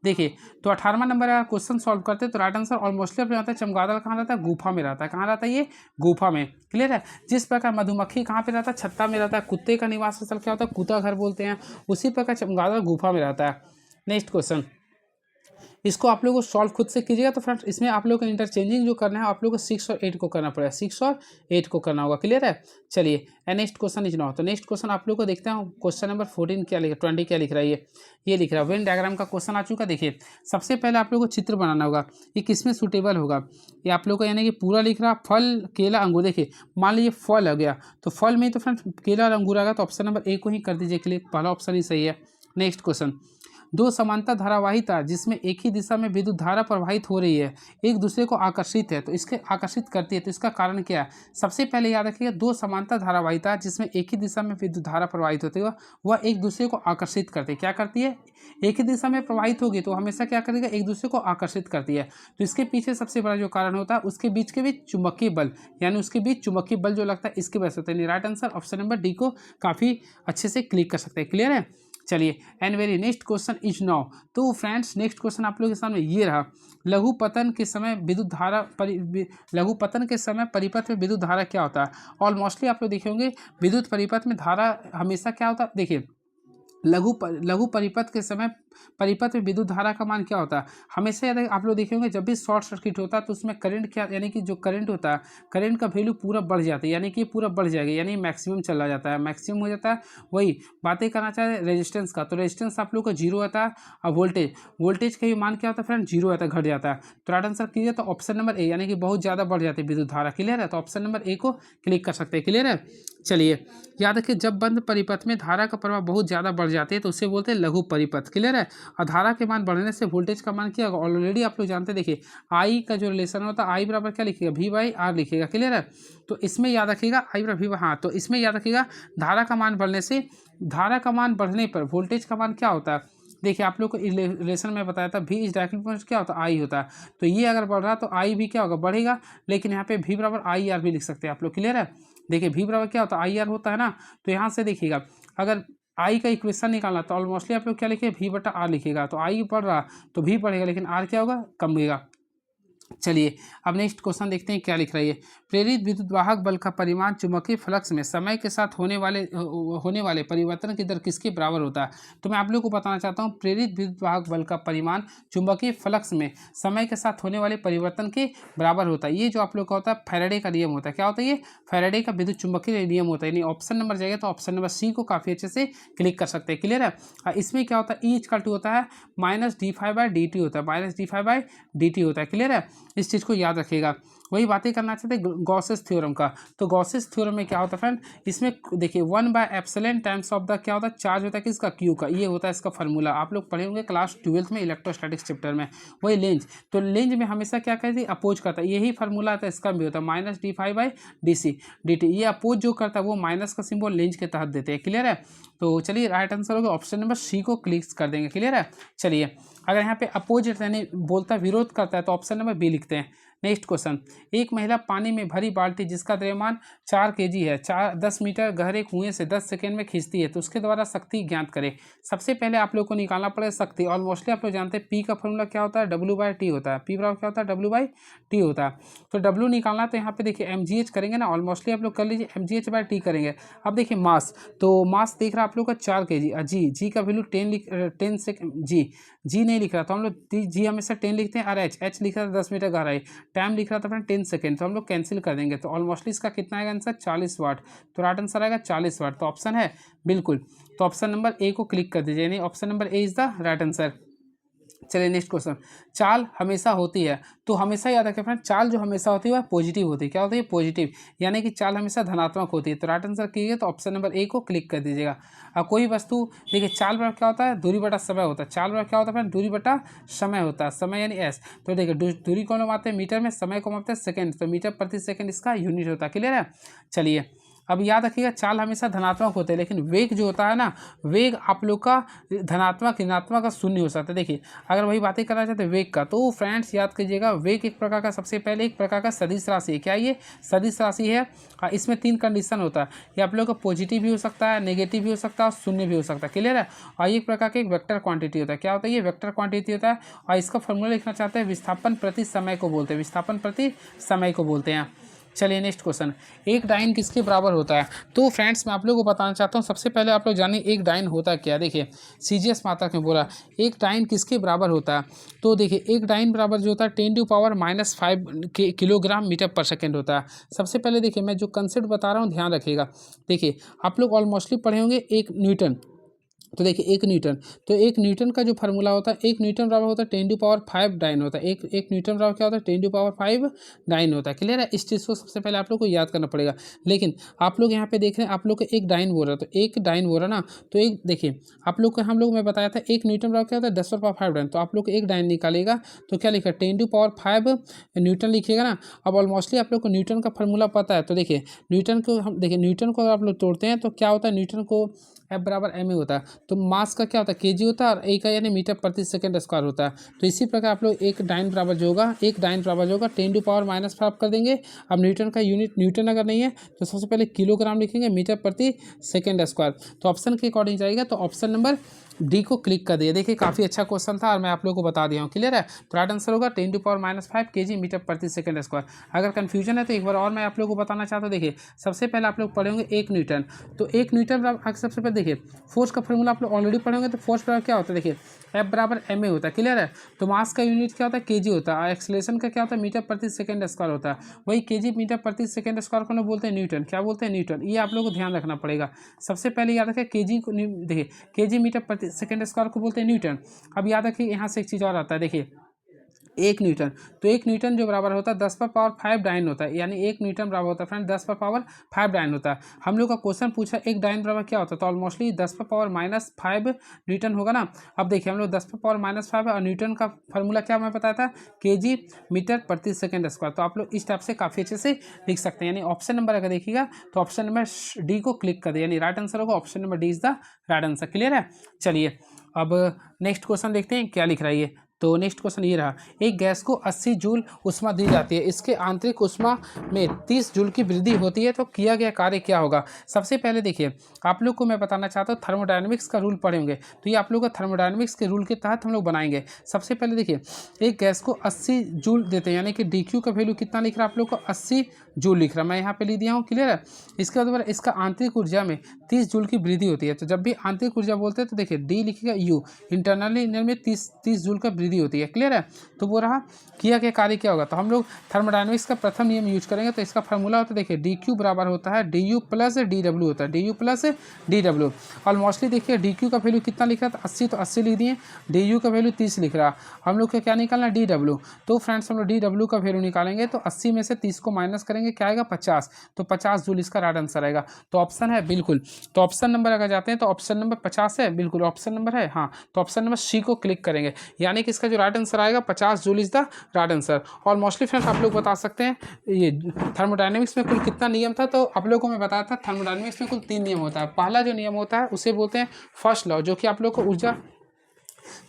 देखिए तो 18वां नंबर अगर क्वेश्चन सॉल्व करते हैं तो राइट आंसर ऑलमोस्टली अपने आता है चमगादड़ कहाँ रहता है गुफा में रहता है। कहाँ रहता है ये गुफा में। क्लियर है। जिस प्रकार मधुमक्खी कहाँ पे रहता है छत्ता में रहता है, कुत्ते का निवास स्थल क्या होता है कुत्ता घर बोलते हैं, उसी प्रकार चमगादड़ गुफा में रहता है। नेक्स्ट क्वेश्चन, इसको आप लोगों को सॉल्व खुद से कीजिएगा। तो फ्रेंड्स इसमें आप लोगों को इंटरचेंजिंग जो करना है आप लोगों को 6 और 8 को करना पड़ेगा, 6 और 8 को करना होगा। क्लियर है। चलिए नेक्स्ट क्वेश्चन इज नाउ। तो नेक्स्ट क्वेश्चन आप लोग को देखते हैं क्वेश्चन नंबर 14 क्या लिखा, 20 क्या लिख रहा है, ये लिख रहा है वेन डायग्राम का क्वेश्चन आ चुका। देखिए सबसे पहले आप लोग को चित्र बनाना होगा, ये किसमें सूटेबल होगा, ये आप लोग को यानी कि पूरा लिख रहा फल केला अंगूर। देखिए मान लीजिए फल आ गया, तो फल में तो फ्रेंड्स केला और अंगूर आ गया, तो ऑप्शन नंबर ए को ही कर दीजिए क्लिक, पहला ऑप्शन ही सही है। नेक्स्ट क्वेश्चन, दो समांतर धारावाहिता जिसमें एक ही दिशा में विद्युत धारा प्रवाहित हो रही है एक दूसरे को आकर्षित है, तो इसके आकर्षित करती है, तो इसका कारण क्या है। सबसे पहले याद रखिएगा दो समांतर धारावाहिता जिसमें एक ही दिशा में विद्युत धारा प्रवाहित होती है वह एक दूसरे को आकर्षित करती है। क्या करती है, एक ही दिशा में प्रवाहित होगी तो हमेशा क्या करेगा, एक दूसरे को आकर्षित करती है। तो इसके पीछे सबसे बड़ा जो कारण होता है उसके बीच के बीच चुंबकीय बल, यानी उसके बीच चुंबकीय बल जो लगता है इसकी वजह से होता है। Right answer option number D को काफ़ी अच्छे से क्लिक कर सकते हैं। क्लियर है। चलिए and very next question is now. तो फ्रेंड्स नेक्स्ट क्वेश्चन आप लोगों के सामने ये रहा, लघु पतन के समय विद्युत धारा लघु पतन के समय परिपथ में विद्युत धारा क्या होता है। ऑलमोस्टली आप लोग देखे होंगे विद्युत परिपथ में धारा हमेशा क्या होता है। देखिए लघु परिपथ के समय परिपथ में विद्युत धारा का मान क्या होता है, हमेशा याद आप लोग देखे होंगे जब भी शॉर्ट सर्किट होता है तो उसमें करंट क्या, यानी कि जो करंट होता है करंट का वैल्यू पूरा बढ़ जाता है, यानी कि पूरा बढ़ जाएगा, यानी मैक्सिमम चला जाता है, मैक्सिमम हो जाता है। वही बातें करना चाहते हैं रेजिस्टेंस का, तो रेजिस्टेंस आप लोग को जीरो आता है, और वोल्टेज का भी मान क्या होता है फ्रेंड, जीरो आता है, घट जाता है। तो राइट आंसर कीजिए तो ऑप्शन नंबर ए, यानी कि बहुत ज़्यादा बढ़ जाती है विद्युत धारा। क्लियर है, तो ऑप्शन नंबर ए को क्लिक कर सकते हैं। क्लियर है। चलिए याद रखिए जब बंद परिपथ में धारा का प्रवाह बहुत ज़्यादा बढ़ जाती है तो उसे बोलते हैं लघु परिपथ। क्लियर है। और धारा के मान बढ़ने से वोल्टेज का मान क्या होगा, ऑलरेडी आप लोग जानते हैं। देखिए आई का जो रिलेशन होता है आई बराबर क्या लिखिएगा, वी बाई आर लिखिएगा। क्लियर है। तो इसमें याद रखिएगा आई बराबर वी, हाँ तो इसमें याद रखिएगा धारा का मान बढ़ने से, धारा का मान बढ़ने पर वोल्टेज का मान क्या होता है। देखिए आप लोग को रिलेशन में बताया था वी इज डायरेक्टली क्या होता है, आई होता है। तो ये अगर बढ़ रहा तो आई भी क्या होगा, बढ़ेगा। लेकिन यहाँ पे वी बराबर आई आर भी लिख सकते हैं आप लोग। क्लियर है। देखिए वी बराबर क्या होता है, आई आर होता है ना। तो यहाँ से देखिएगा अगर आई का इक्वेशन निकालना तो ऑलमोस्टली आप लोग क्या लिखिए, वी बटा आर लिखिएगा। तो आई बढ़ रहा तो वी बढ़ेगा, लेकिन आर क्या होगा, कम होगा। चलिए अब नेक्स्ट क्वेश्चन देखते हैं क्या लिख रही है। प्रेरित विद्युत वाहक बल का परिमाण चुंबकीय फ्लक्स में समय के साथ होने वाले परिवर्तन की दर किसके बराबर होता है। तो मैं आप लोगों को बताना चाहता हूँ प्रेरित विद्युत वाहक बल का परिमाण चुंबकीय फ्लक्स में समय के साथ होने वाले परिवर्तन के बराबर होता है। ये जो आप लोग का होता है फैराडे का नियम होता है। क्या होता है, ये फैराडे का विद्युत चुंबकीय नियम होता है। यानी ऑप्शन नंबर जाएगा तो ऑप्शन नंबर सी को काफ़ी अच्छे से क्लिक कर सकते हैं। क्लियर है। इसमें क्या होता है, ई इक्वल टू होता है minus D five by D T होता है, minus D five by D T होता है। क्लियर है। इस चीज़ को याद रखिएगा। वही बातें करना चाहते हैं गॉसेस थ्योरम का। तो गॉसेस थ्योरम में क्या होता है फ्रेंड, इसमें देखिए 1/एप्सिलॉन टाइम्स ऑफ द क्या होता है, चार्ज होता है किसका, क्यू का। ये होता है इसका फार्मूला, आप लोग पढ़े होंगे क्लास 12th में इलेक्ट्रोस्टैटिक्स चैप्टर में। वही लेंज, तो लेंज में हमेशा क्या कहती है, अपोज करता है। यही फार्मूला आता है इसका भी होता है minus D five by D C D T. ये अपोज जो करता है वो माइनस का सिंबल लेंज के तहत देते हैं। क्लियर है। तो चलिए राइट आंसर होगा ऑप्शन नंबर सी को क्लिक कर देंगे। क्लियर है। चलिए अगर यहाँ पे अपोजिट यानी बोलता विरोध करता है तो ऑप्शन नंबर बी लिखते हैं। नेक्स्ट क्वेश्चन, एक महिला पानी में भरी बाल्टी जिसका द्रव्यमान 4 kg है 10 मीटर गहरे कुएं से 10 सेकेंड में खींचती है तो उसके द्वारा शक्ति ज्ञात करें। सबसे पहले आप लोग को निकालना पड़ेगा शक्ति। ऑलमोस्टली आप लोग जानते हैं पी का फॉर्मूला क्या होता है, W/T होता है। पी बराबर क्या होता है, W/T होता है। तो W निकालना तो यहाँ पे देखिए mgh करेंगे ना, ऑलमोस्टली आप लोग कर लीजिए mgh/T करेंगे। अब देखिए मास, तो मास देख रहा आप लोग का 4 kg। जी का वैल्यू 10 सेकेंड, जी नहीं लिख रहा तो हम लोग जी हमेशा 10 लिखते हैं, और एच लिख रहा था 10 मीटर गहराई, टाइम लिख रहा था फ्रेंड 10 सेकेंड, तो हम लोग कैंसिल कर देंगे। तो ऑलमोस्टली इसका कितना आएगा आंसर, 40 वाट। तो राइट आंसर आएगा 40 वाट। तो ऑप्शन है बिल्कुल, तो ऑप्शन नंबर ए को क्लिक कर दीजिए, यानी option number A is the right answer. चलिए नेक्स्ट क्वेश्चन, चाल हमेशा होती है, तो हमेशा याद रखें फ्रेंड चाल जो हमेशा होती है वह पॉजिटिव होती है। क्या होती है, पॉजिटिव, यानी कि चाल हमेशा धनात्मक होती है। तो राइट आंसर कीजिए तो ऑप्शन नंबर ए को क्लिक कर दीजिएगा। कोई वस्तु देखिए चाल बराबर क्या होता है, दूरी बटा समय होता है। चाल बराबर क्या होता है फ्रेंड, दूरी बटा समय होता है, समय यानी एस। तो देखिए दूरी को हम मापते हैं मीटर में, समय को मापते हैं सेकेंड, तो मीटर प्रति सेकेंड इसका यूनिट होता है। क्लियर है। चलिए अब याद रखिएगा चाल हमेशा धनात्मक होते हैं, लेकिन वेग जो होता है ना, वेग आप लोग का धनात्मक ऋणात्मक का शून्य हो सकता है। देखिए अगर वही बातें करना चाहते हैं वेग का, तो फ्रेंड्स याद कीजिएगा वेग एक प्रकार का, सबसे पहले एक प्रकार का सदिश राशि है। क्या ये सदिश राशि है। इसमें 3 कंडीशन होता है, ये आप लोग का पॉजिटिव भी हो सकता है, नेगेटिव भी हो सकता है और शून्य भी हो सकता है। क्लियर है। और एक प्रकार का एक वेक्टर क्वांटिटी होता है। क्या होता है, ये वेक्टर क्वांटिटी होता है। और इसका फॉर्मूला लिखना चाहते हैं विस्थापन प्रति समय को बोलते हैं, विस्थापन प्रति समय को बोलते हैं। चलिए नेक्स्ट क्वेश्चन, एक डाइन किसके बराबर होता है? तो फ्रेंड्स मैं आप लोगों को बताना चाहता हूँ, सबसे पहले आप लोग जानिए एक डाइन होता क्या है। देखिए सीजीएस माता ने बोला एक डाइन किसके बराबर होता है, तो देखिए एक डाइन बराबर जो होता है 10⁻⁵ किलोग्राम मीटर पर सेकेंड होता है। सबसे पहले देखिए मैं जो कंसेप्ट बता रहा हूँ ध्यान रखिएगा। देखिए आप लोग ऑलमोस्टली पढ़े होंगे एक न्यूटन, तो देखिए एक न्यूटन, तो एक न्यूटन का जो फार्मूला होता है, एक न्यूटन बराबर होता है 10⁵ डाइन होता है। एक न्यूटन बराबर क्या होता है 10⁵ डाइन होता है। क्लियर है? इस चीज़ को सबसे पहले आप लोग को याद करना पड़ेगा। लेकिन आप लोग यहाँ पे देख रहे हैं आप लोग को एक डाइन बोल रहा है, तो एक डाइन बोल रहा ना, तो एक देखिए आप लोग को हम लोग मैं बताया था एक न्यूटन बराबर क्या होता है 10⁵ डाइन, तो आप लोग को एक डाइन निकालेगा तो क्या लिखा 10⁵ न्यूटन लिखिएगा ना। अब ऑलमोस्टली आप लोग को न्यूटन का फार्मूला पता है, तो देखिए न्यूटन को हम देखिए न्यूटन को आप लोग तोड़ते हैं तो क्या होता है न्यूटन को F बराबर ma होता है, तो मास का क्या होता है kg होता है और ए का यानी मीटर प्रति सेकंड स्क्वायर होता है। तो इसी प्रकार आप लोग एक डाइन बराबर जो होगा 10⁻⁵ कर देंगे। अब न्यूटन का यूनिट न्यूटन अगर नहीं है तो सबसे पहले किलोग्राम लिखेंगे मीटर प्रति सेकंड स्क्वायर, तो ऑप्शन के अकॉर्डिंग जाएगा, तो ऑप्शन नंबर डी को क्लिक कर दिया। देखिए काफ़ी अच्छा क्वेश्चन था और मैं आप लोगों को बता दिया हूँ। क्लियर है? तो राइट आंसर होगा 10⁻⁵ kg मीटर प्रति सेकंड स्क्वायर। अगर कन्फ्यूजन है तो एक बार और मैं आप लोगों को बताना चाहता हूँ। देखिए सबसे पहले आप लोग पढ़ेंगे एक न्यूटन, तो एक न्यूटन सबसे पहले देखिए फोर्स का फॉर्मूला आप लोग ऑलरेडी पढ़ेंगे, तो फोर्स बराबर क्या होता है देखिए F बराबर ma होता है। क्लियर है? तो मास का यूनिट क्या होता है kg होता है और एक्सेलरेशन का क्या होता है मीटर प्रति सेकंड स्क्वायर होता है। वही kg मीटर प्रति सेकंड स्क्वायर को लोग बोलते हैं न्यूटन। क्या बोलते हैं? न्यूटन। ये आप लोगों को ध्यान रखना पड़ेगा। सबसे पहले याद रखें kg को, देखिए kg मीटर प्रति सेकंड स्क्वायर को बोलते हैं न्यूटन। अब याद रखिए यहाँ से एक चीज़ और आता है, देखिए एक न्यूटन, तो एक न्यूटन जो बराबर होता है 10⁻⁵ डाइन होता है, यानी एक न्यूटन बराबर होता है फ्रेंड 10⁻⁵ डाइन होता है। हम लोग का क्वेश्चन पूछा एक डाइन बराबर क्या होता है, तो ऑलमोस्टली 10⁻⁻5 न्यूटन होगा ना। अब देखिए हम लोग 10⁻⁻5 और न्यूटन का फार्मूला क्या मैं बताया था kg मीटर प्रति सेकंड स्क्वायर, तो आप लोग इस टाइप से काफ़ी अच्छे से लिख सकते हैं। यानी ऑप्शन नंबर अगर देखिएगा तो ऑप्शन नंबर डी को क्लिक कर दे, यानी राइट आंसर होगा option number D is the right answer. Clear है? चलिए अब नेक्स्ट क्वेश्चन देखते हैं क्या लिख रहा है ये। तो नेक्स्ट क्वेश्चन ये रहा, एक गैस को 80 जूल ऊष्मा दी जाती है, इसके आंतरिक ऊष्मा में 30 जूल की वृद्धि होती है, तो किया गया कार्य क्या होगा? सबसे पहले देखिए आप लोग को मैं बताना चाहता हूँ थर्मोडायनेमिक्स का रूल पढ़ेंगे, तो ये आप लोग को थर्मोडायनेमिक्स के रूल के तहत हम लोग बनाएंगे। सबसे पहले देखिए एक गैस को 80 जूल देते हैं, यानी कि DQ का वैल्यू कितना लिख रहा है आप लोग को 80 जूल लिख रहा है, मैं यहाँ पे लिख दिया हूँ। क्लियर है? इसके बाद इसका आंतरिक ऊर्जा में 30 जूल की वृद्धि होती है, तो जब भी आंतरिक ऊर्जा बोलते हैं तो देखिए डी लिखिएगा U, इंटरनली में 30 जूल का वृद्धि होती है। क्लियर है? तो वो रहा किया गया कार्य क्या होगा, तो हम लोग थर्मोडायनेमिक्स का प्रथम नियम यूज करेंगे, तो इसका फार्मूला होता है देखिए DQ बराबर होता है DU प्लस DW होता है, DU प्लस DW। ऑलमोस्टली देखिए DQ का वैल्यू कितना लिखा था 80, तो 80 लिख दिए, DU का वैल्यू 30 लिख रहा, हम लोग को क्या निकालना DW। तो फ्रेंड्स हम लोग DW का वैल्यू निकालेंगे तो 80 में से 30 को माइनस करेंगे क्या आएगा 50, तो 50 जूल इसका राइट आंसर आएगा। तो ऑप्शन है बिल्कुल, तो ऑप्शन नंबर अगर जाते हैं तो ऑप्शन नंबर 50 है, बिल्कुल ऑप्शन नंबर है हाँ, तो ऑप्शन नंबर सी को क्लिक करेंगे, यानी कि इसका जो राइट आंसर आएगा 50 joule is the right answer. और मोस्टली फ्रेंड्स आप लोग बता सकते हैं ये थर्मोडायनेमिक्स में कुल कितना नियम था, तो आप लोगों को मैं बताया था थर्मोडायनेमिक्स में कुल 3 नियम होता है। पहला जो नियम होता है उसे बोलते हैं फर्स्ट लॉ, जो कि आप लोग को ऊर्जा।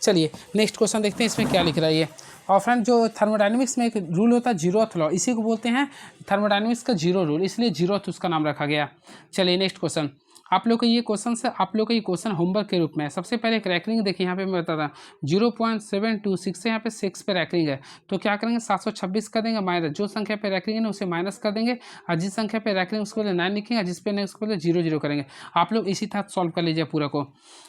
चलिए नेक्स्ट क्वेश्चन देखते हैं इसमें क्या लिख रहा है ये। और फ्रेंड जो थर्मोडायनेमिक्स में एक रूल होता है जीरोथ लॉ, इसी को बोलते हैं थर्मोडायनेमिक्स का जीरो रूल, इसलिए जीरोथ उसका नाम रखा गया। चलिए नेक्स्ट क्वेश्चन, आप लोग को ये क्वेश्चन से आप लोग को ये क्वेश्चन होमवर्क के रूप में है। सबसे पहले एक रैंकिंग देखिए, यहाँ पे मैं बताता हूँ 0.726 से यहाँ पे 6 पे रैंकिंग है, तो क्या करेंगे 726 कर देंगे माइनस, जो संख्या पे रैंकिंग है ना उसे माइनस कर देंगे, और जिस संख्या पे रैंकिंग उसको 9 लिखेंगे, जिस पे नहीं उसको 0 करेंगे। आप लोग इसी तरह सॉल्व कर लीजिए पूरा को।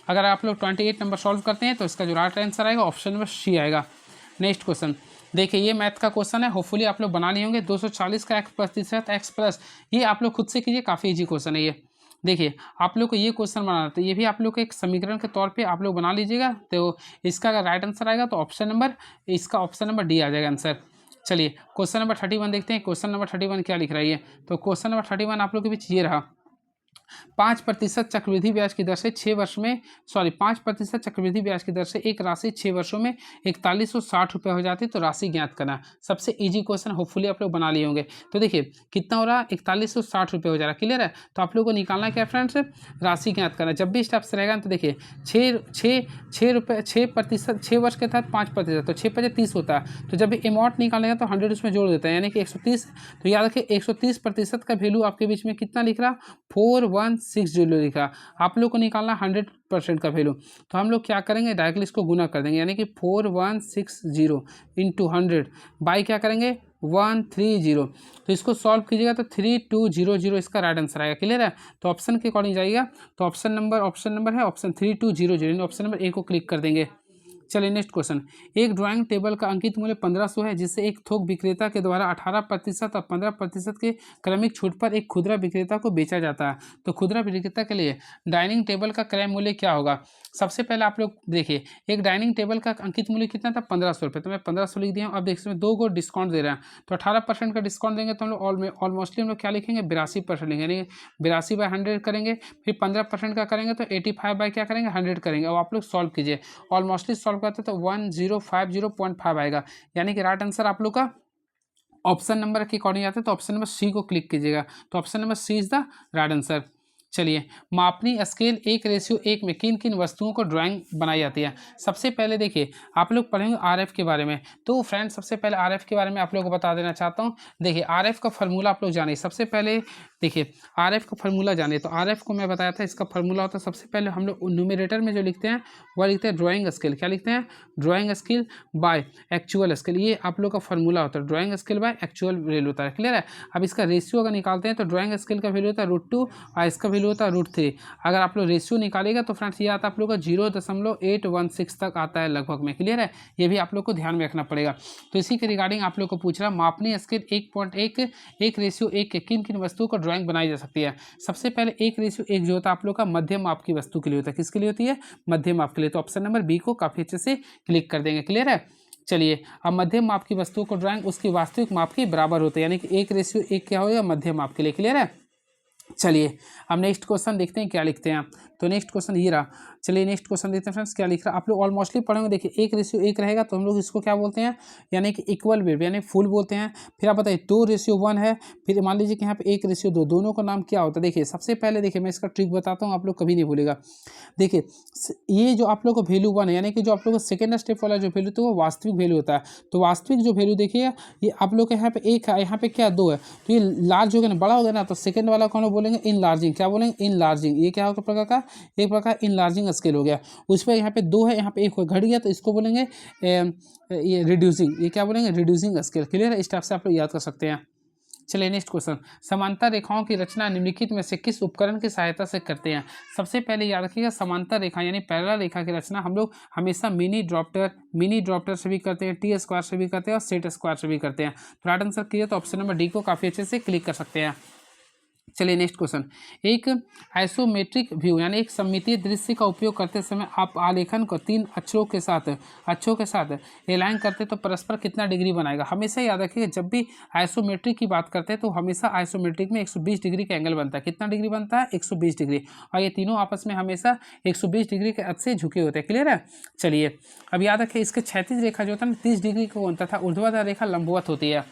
अगर आप लोग 28 नंबर सॉल्व करते हैं तो इसका जो राइट आंसर आएगा ऑप्शन नंबर सी आएगा। नेक्स्ट क्वेश्चन देखिए, ये मैथ का क्वेश्चन है, होपफुली आप लोग बना लिए होंगे। 240 का x प्लस, ये आप लोग खुद से कीजिए, काफ़ी इजी क्वेश्चन है ये। देखिए आप लोग को ये क्वेश्चन बनाना था, ये भी आप लोग को एक समीकरण के तौर पे आप लोग बना लीजिएगा, तो इसका अगर राइट आंसर आएगा तो ऑप्शन नंबर डी आ जाएगा आंसर। चलिए क्वेश्चन नंबर 31 देखते हैं, क्वेश्चन नंबर 31 क्या लिख रहा है ये। तो क्वेश्चन नंबर 31 आप लोग के बीच ये रहा, 5% चक्रवृद्धि ब्याज की दर से 6 वर्ष में 5% चक्रवृद्धि ब्याज की दर से एक राशि 6 वर्षों में 4160 रुपये हो जाती है, तो राशि ज्ञात करना। सबसे इजी क्वेश्चन, होपफुली आप लोग बना लिए होंगे। तो देखिए कितना हो रहा है 4160 रुपये हो जा रहा है। क्लियर है? तो आप लोगों को निकालना क्या फ्रेंड्स, राशि ज्ञात करना। जब भी स्टेप्स रहेगा तो देखिए 6 वर्ष के तहत 5%, तो 6 × 30 होता है, तो जब भी अमाउंट निकालेगा तो 100 उसमें जोड़ देता है, यानी कि 130। तो याद रखिए 130% का वैल्यू आपके बीच में कितना लिख रहा 4160 4160 लिखा। आप लोग को निकालना 100% का वैल्यू, तो हम लोग क्या करेंगे, डायरेक्टली इसको गुना कर देंगे, यानी कि 4160 इंटू 100 बाई क्या करेंगे 130। तो इसको सॉल्व कीजिएगा तो 3200 इसका राइट आंसर आएगा। क्लियर है, तो ऑप्शन के अकॉर्डिंग जाइएगा, तो ऑप्शन नंबर है ऑप्शन 3200, ऑप्शन नंबर ए को क्लिक कर देंगे। चलिए नेक्स्ट क्वेश्चन, एक ड्राइंग टेबल का अंकित मूल्य 1500 है, जिसे एक थोक विक्रेता के द्वारा 18% और 15% के क्रमिक छूट पर एक खुदरा विक्रेता को बेचा जाता है। तो खुदरा विक्रेता के लिए डाइनिंग टेबल का क्रय मूल्य क्या होगा। सबसे पहले आप लोग देखिए, एक डाइनिंग टेबल का अंकित मूल्य कितना था 1500 रुपये, तो मैं 1500 लिख दिया हूँ। अब देखिए इसमें 2 को डिस्काउंट दे रहे हैं, तो 18% का डिस्काउंट देंगे तो हम लोग ऑलमोस्टली हम लोग क्या लिखेंगे 82% लेंगे, यानी 82/100 करेंगे। फिर 15% का करेंगे तो 85 बाई क्या करेंगे 100 करेंगे। अब आप लोग सॉल्व कीजिए, ऑलमोस्टली सॉल्व करते तो 1050.5 आएगा, यानी कि राइट आंसर आप लोग का ऑप्शन नंबर के अकॉर्डिंग आता है, तो ऑप्शन नंबर सी को क्लिक कीजिएगा, तो option number C is the right answer. चलिए, मापनी स्केल 1:1 में किन किन वस्तुओं को ड्राइंग बनाई जाती है। सबसे पहले देखिए आप लोग पढ़ेंगे आरएफ के बारे में, तो फ्रेंड्स सबसे पहले आरएफ के बारे में आप लोगों को बता देना चाहता हूँ। देखिए आरएफ का फार्मूला आप लोग जानिए। सबसे पहले देखिए आरएफ का फार्मूला जानिए, तो आरएफ को मैं बताया था, इसका फार्मूला होता है सबसे पहले हम लोग न्यूमरेटर में जो लिखते हैं वह लिखते हैं ड्राइंग स्केल। क्या लिखते हैं, drawing scale by actual scale, ये आप लोग का फार्मूला होता है, drawing scale by actual value होता है। क्लियर है, अब इसका रेशियो अगर निकालते हैं तो ड्राइंग स्केल का वैल्यू होता है √2 और इसका वैल्यू होता है √3। अगर आप लोग रेशियो निकालेगा तो फ्रेंड्स ये आता है आप लोग का 0.816 तक आता है लगभग में। क्लियर है, ये भी आप लोग को ध्यान में रखना पड़ेगा। तो इसी के रिगार्डिंग आप लोग को पूछ रहा, मापनी स्केल 1:1 के किन किन वस्तुओं को ड्राइंग बनाई जा सकती है। सबसे पहले 1:1 जो होता है आप लोग का मध्यम माप की वस्तु के लिए होता है। किसके लिए होती है, मध्यम माप के लिए, तो ऑप्शन नंबर बी को काफ़ी अच्छे से क्लिक कर देंगे। क्लियर है, चलिए अब मध्यम माप की वस्तुओं को ड्राइंग उसकी वास्तविक माप के बराबर होते हैं, यानी कि 1:1 क्या होगा मध्यम माप के लिए। क्लियर है, चलिए अब नेक्स्ट क्वेश्चन देखते हैं क्या लिखते हैं। तो नेक्स्ट क्वेश्चन ये रहा, चलिए नेक्स्ट क्वेश्चन देखते हैं फ्रेंड्स क्या लिख रहा है। आप लोग ऑलमोस्टली पढ़ेंगे, देखिए 1:1 रहेगा तो हम लोग इसको क्या बोलते हैं, यानी कि इक्वल वेव यानी फुल बोलते हैं। फिर आप बताइए 2:1 है, फिर मान लीजिए कि यहाँ पे 1:2, दोनों का नाम क्या होता है। देखिए सबसे पहले देखिए मैं इसका ट्रिक बताता हूँ, आप लोग कभी नहीं भूलेगा। देखिए ये जो आप लोग को वैल्यू 1 है, यानी कि जो आप लोग का सेकेंड स्टेप वाला जो वैल्यू तो वो वास्तविक वैल्यू होता है। तो वास्तविक जो वैल्यू देखिए ये आप लोग के यहाँ पे 1 है, यहाँ पे क्या 2 है, तो ये लार्ज हो गया ना, बड़ा हो गया ना, तो सेकेंड वाला को हम लोग बोलेंगे इनलार्जिंग। क्या बोलेंगे, इनलार्जिंग। ये क्या होगा प्रकार का, एक प्रकार इनलार्जिंग स्केल हो गया। उस पर यहाँ पे 2 है, यहाँ पे 1 घट गया, तो इसको बोलेंगे ये रिड्यूसिंग। ये क्या बोलेंगे, रिड्यूसिंग स्केल। क्लियर है, इस टाइप से आप लोग याद कर सकते हैं। चलिए नेक्स्ट क्वेश्चन, समांतर रेखाओं की रचना निम्नलिखित में से किस उपकरण की सहायता से करते हैं। सबसे पहले याद रखिएगा समांतर रेखा यानी पैरेलल रेखा की रचना हम लोग हमेशा मिनी ड्रॉप्टर से भी करते हैं, टी स्क्वायर से भी करते हैं और सेट स्क्वायर से भी करते हैं। तो राइट आंसर किया तो ऑप्शन नंबर डी को काफ़ी अच्छे से क्लिक कर सकते हैं। चलिए नेक्स्ट क्वेश्चन, एक आइसोमेट्रिक व्यू यानी एक सममितीय दृश्य का उपयोग करते समय आप आलेखन को 3 अक्षरों के साथ एलाइन करते तो परस्पर कितना डिग्री बनाएगा। हमेशा याद रखिएगा जब भी आइसोमेट्रिक की बात करते हैं तो हमेशा आइसोमेट्रिक में 120 डिग्री का एंगल बनता है। कितना डिग्री बनता है, 120 डिग्री, और ये तीनों आपस में हमेशा 120 डिग्री के अच्छे झुके होते हैं। क्लियर है, चलिए अब याद रखिए इसके क्षैतिज रेखा जो होता है 30 डिग्री को बनता था, ऊर्ध्वाधर रेखा लंबवत होती है।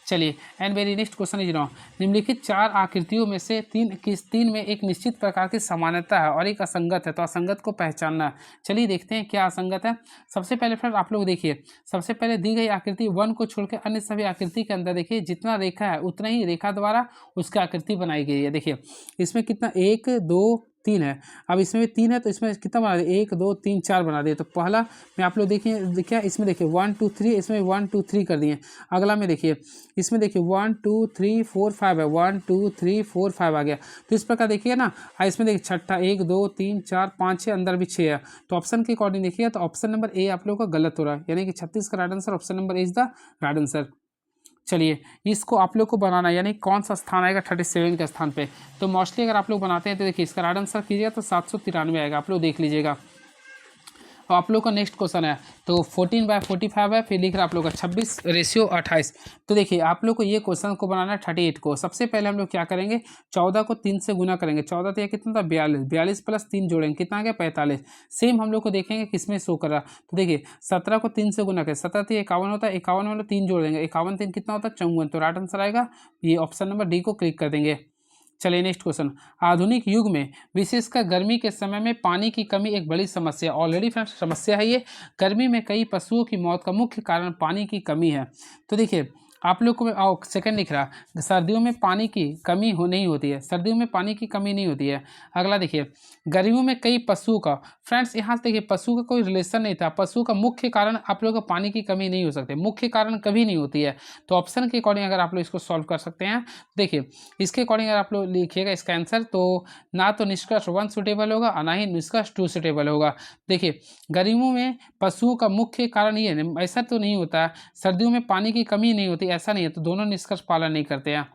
चलिए and very next question is now, निम्नलिखित 4 आकृतियों में से तीन में एक निश्चित प्रकार की समानता है और एक असंगत है, तो असंगत को पहचानना है। चलिए देखते हैं क्या असंगत है। सबसे पहले फ्रेंड आप लोग देखिए, सबसे पहले दी गई आकृति 1 को छोड़कर अन्य सभी आकृति के अंदर देखिए जितना रेखा है उतना ही रेखा द्वारा उसकी आकृति बनाई गई है। देखिए इसमें कितना 1 2 3 है, अब इसमें भी 3 है तो इसमें कितना बना दिए 1 2 3 4 बना दिए। तो पहला में आप लोग देखिए क्या इसमें देखिए 1 2 3, इसमें 1 2 3 कर दिए। अगला में देखिए इसमें देखिए 1 2 3 4 5 है, 1 2 3 4 5 आ गया। तो इस प्रकार देखिए ना, इसमें देखिए छठा 1 2 3 4 5 6 अंदर भी 6 है। तो ऑप्शन के अकॉर्डिंग देखिए तो ऑप्शन नंबर ए आप लोग का गलत हो रहा है, यानी कि 36 का right answer option number A is the right answer. चलिए इसको आप लोग को बनाना यानी कौन सा स्थान आएगा 37 के स्थान पे। तो मोस्टली अगर आप लोग बनाते हैं तो देखिए इसका राइट आंसर कीजिएगा तो 793 आएगा, आप लोग देख लीजिएगा। और आप लोग का नेक्स्ट क्वेश्चन है तो 14/45 है, फिर लिख रहा है आप लोग का 26:28। तो देखिए आप लोग को ये क्वेश्चन को बनाना है 38 को। सबसे पहले हम लोग क्या करेंगे, 14 को 3 से गुना करेंगे। 14 तो ये कितना था 42, 42 प्लस 3 जोड़ेंगे कितना आ गया 45। सेम हम लोग को देखेंगे किसमें शो कर रहा। तो देखिए 17 को 3 से गुना करें, 17 तो 51 होता है, 51 में 3 जोड़ देंगे, 51 3 कितना होता है 54। तो राइट आंसर आएगा ये ऑप्शन नंबर डी को क्लिक कर देंगे। चलिए नेक्स्ट क्वेश्चन, आधुनिक युग में विशेषकर गर्मी के समय में पानी की कमी एक बड़ी समस्या, ऑलरेडी फ्रेंड्स समस्या है ये। गर्मी में कई पशुओं की मौत का मुख्य कारण पानी की कमी है। तो देखिए आप लोग को सेकंड दिख रहा, सर्दियों में पानी की कमी हो नहीं होती है, सर्दियों में पानी की कमी नहीं होती है। अगला देखिए, गर्मियों में कई पशुओं का, फ्रेंड्स यहाँ से देखिए पशु का कोई रिलेशन नहीं था, पशु का मुख्य कारण आप लोग को पानी की कमी नहीं हो सकती, मुख्य कारण कभी नहीं होती है। तो ऑप्शन के अकॉर्डिंग अगर आप लोग इसको सॉल्व कर सकते हैं, देखिए इसके अकॉर्डिंग अगर आप लोग लिखिएगा इसका आंसर, तो ना तो निष्कर्ष 1 सुटेबल होगा और ना ही निष्कर्ष 2 सुटेबल होगा। देखिए गर्मियों में पशुओं का मुख्य कारण ये है, ऐसा तो नहीं होता सर्दियों में पानी की कमी नहीं होती, ऐसा नहीं है, तो दोनों निष्कर्ष पालन नहीं करते हैं।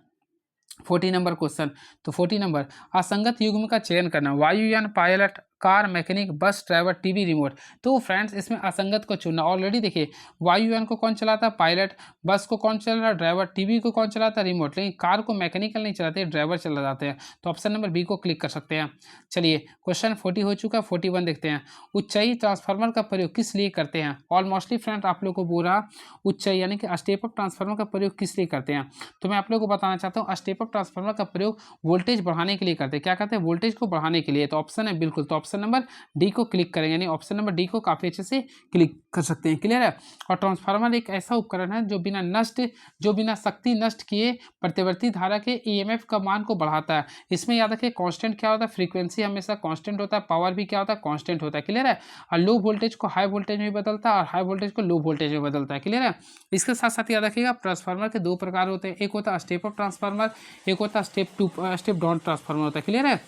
40 नंबर क्वेश्चन, तो 40 नंबर, असंगत युग्म का चयन करना, वायुयान, pilot, car, mechanic, bus driver, TV remote. तो फ्रेंड्स इसमें असंगत को चुनना। ऑलरेडी देखिए वायुयान को कौन चलाता है, पायलट, बस को कौन चला रहा है, ड्राइवर, टीवी को कौन चलाता है, रिमोट, लेकिन कार को मैकेनिकल नहीं चलाते, ड्राइवर चला जाते हैं। तो ऑप्शन नंबर बी को क्लिक कर सकते हैं। चलिए क्वेश्चन 40 हो चुका है, 41 देखते हैं। ऊंचाई ट्रांसफार्मर का प्रयोग किस लिए करते हैं? ऑलमोस्टली फ्रेंड्स आप लोग को बोला ऊंचाई यानी कि स्टेप अप ट्रांसफार्मर का प्रयोग किस लिए करते हैं, तो मैं आप लोग को बताना चाहता हूँ स्टेप अप ट्रांसफार्मर का प्रयोग वोल्टेज बढ़ाने के लिए करते हैं। क्या कहते हैं? वोल्टेज को बढ़ाने के लिए। तो ऑप्शन है बिल्कुल, तो ऑप्शन नंबर डी को क्लिक करेंगे, यानी ऑप्शन नंबर डी को काफी अच्छे से क्लिक कर सकते हैं। क्लियर है? और ट्रांसफार्मर एक ऐसा उपकरण है जो बिना शक्ति नष्ट किए प्रतिवर्ती धारा के ईएमएफ का मान को बढ़ाता है। इसमें याद रखिए कांस्टेंट क्या होता है, फ्रीक्वेंसी हमेशा कांस्टेंट होता है, पावर भी क्या होता है, कांस्टेंट होता है। क्लियर है? और लो वोल्टेज को हाई वोल्टेज में बदलता है और हाई वोल्टेज को लो वोल्टेज में बदलता है। क्लियर है? इसके साथ साथ याद रखिएगा ट्रांसफार्मर के दो प्रकार होते हैं, एक होता है स्टेप अप ट्रांसफार्मर, एक होता है स्टेप डाउन ट्रांसफार्मर होता है। क्लियर है?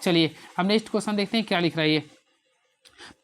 चलिए अब नेक्स्ट क्वेश्चन देखते हैं क्या लिख रहा है ये।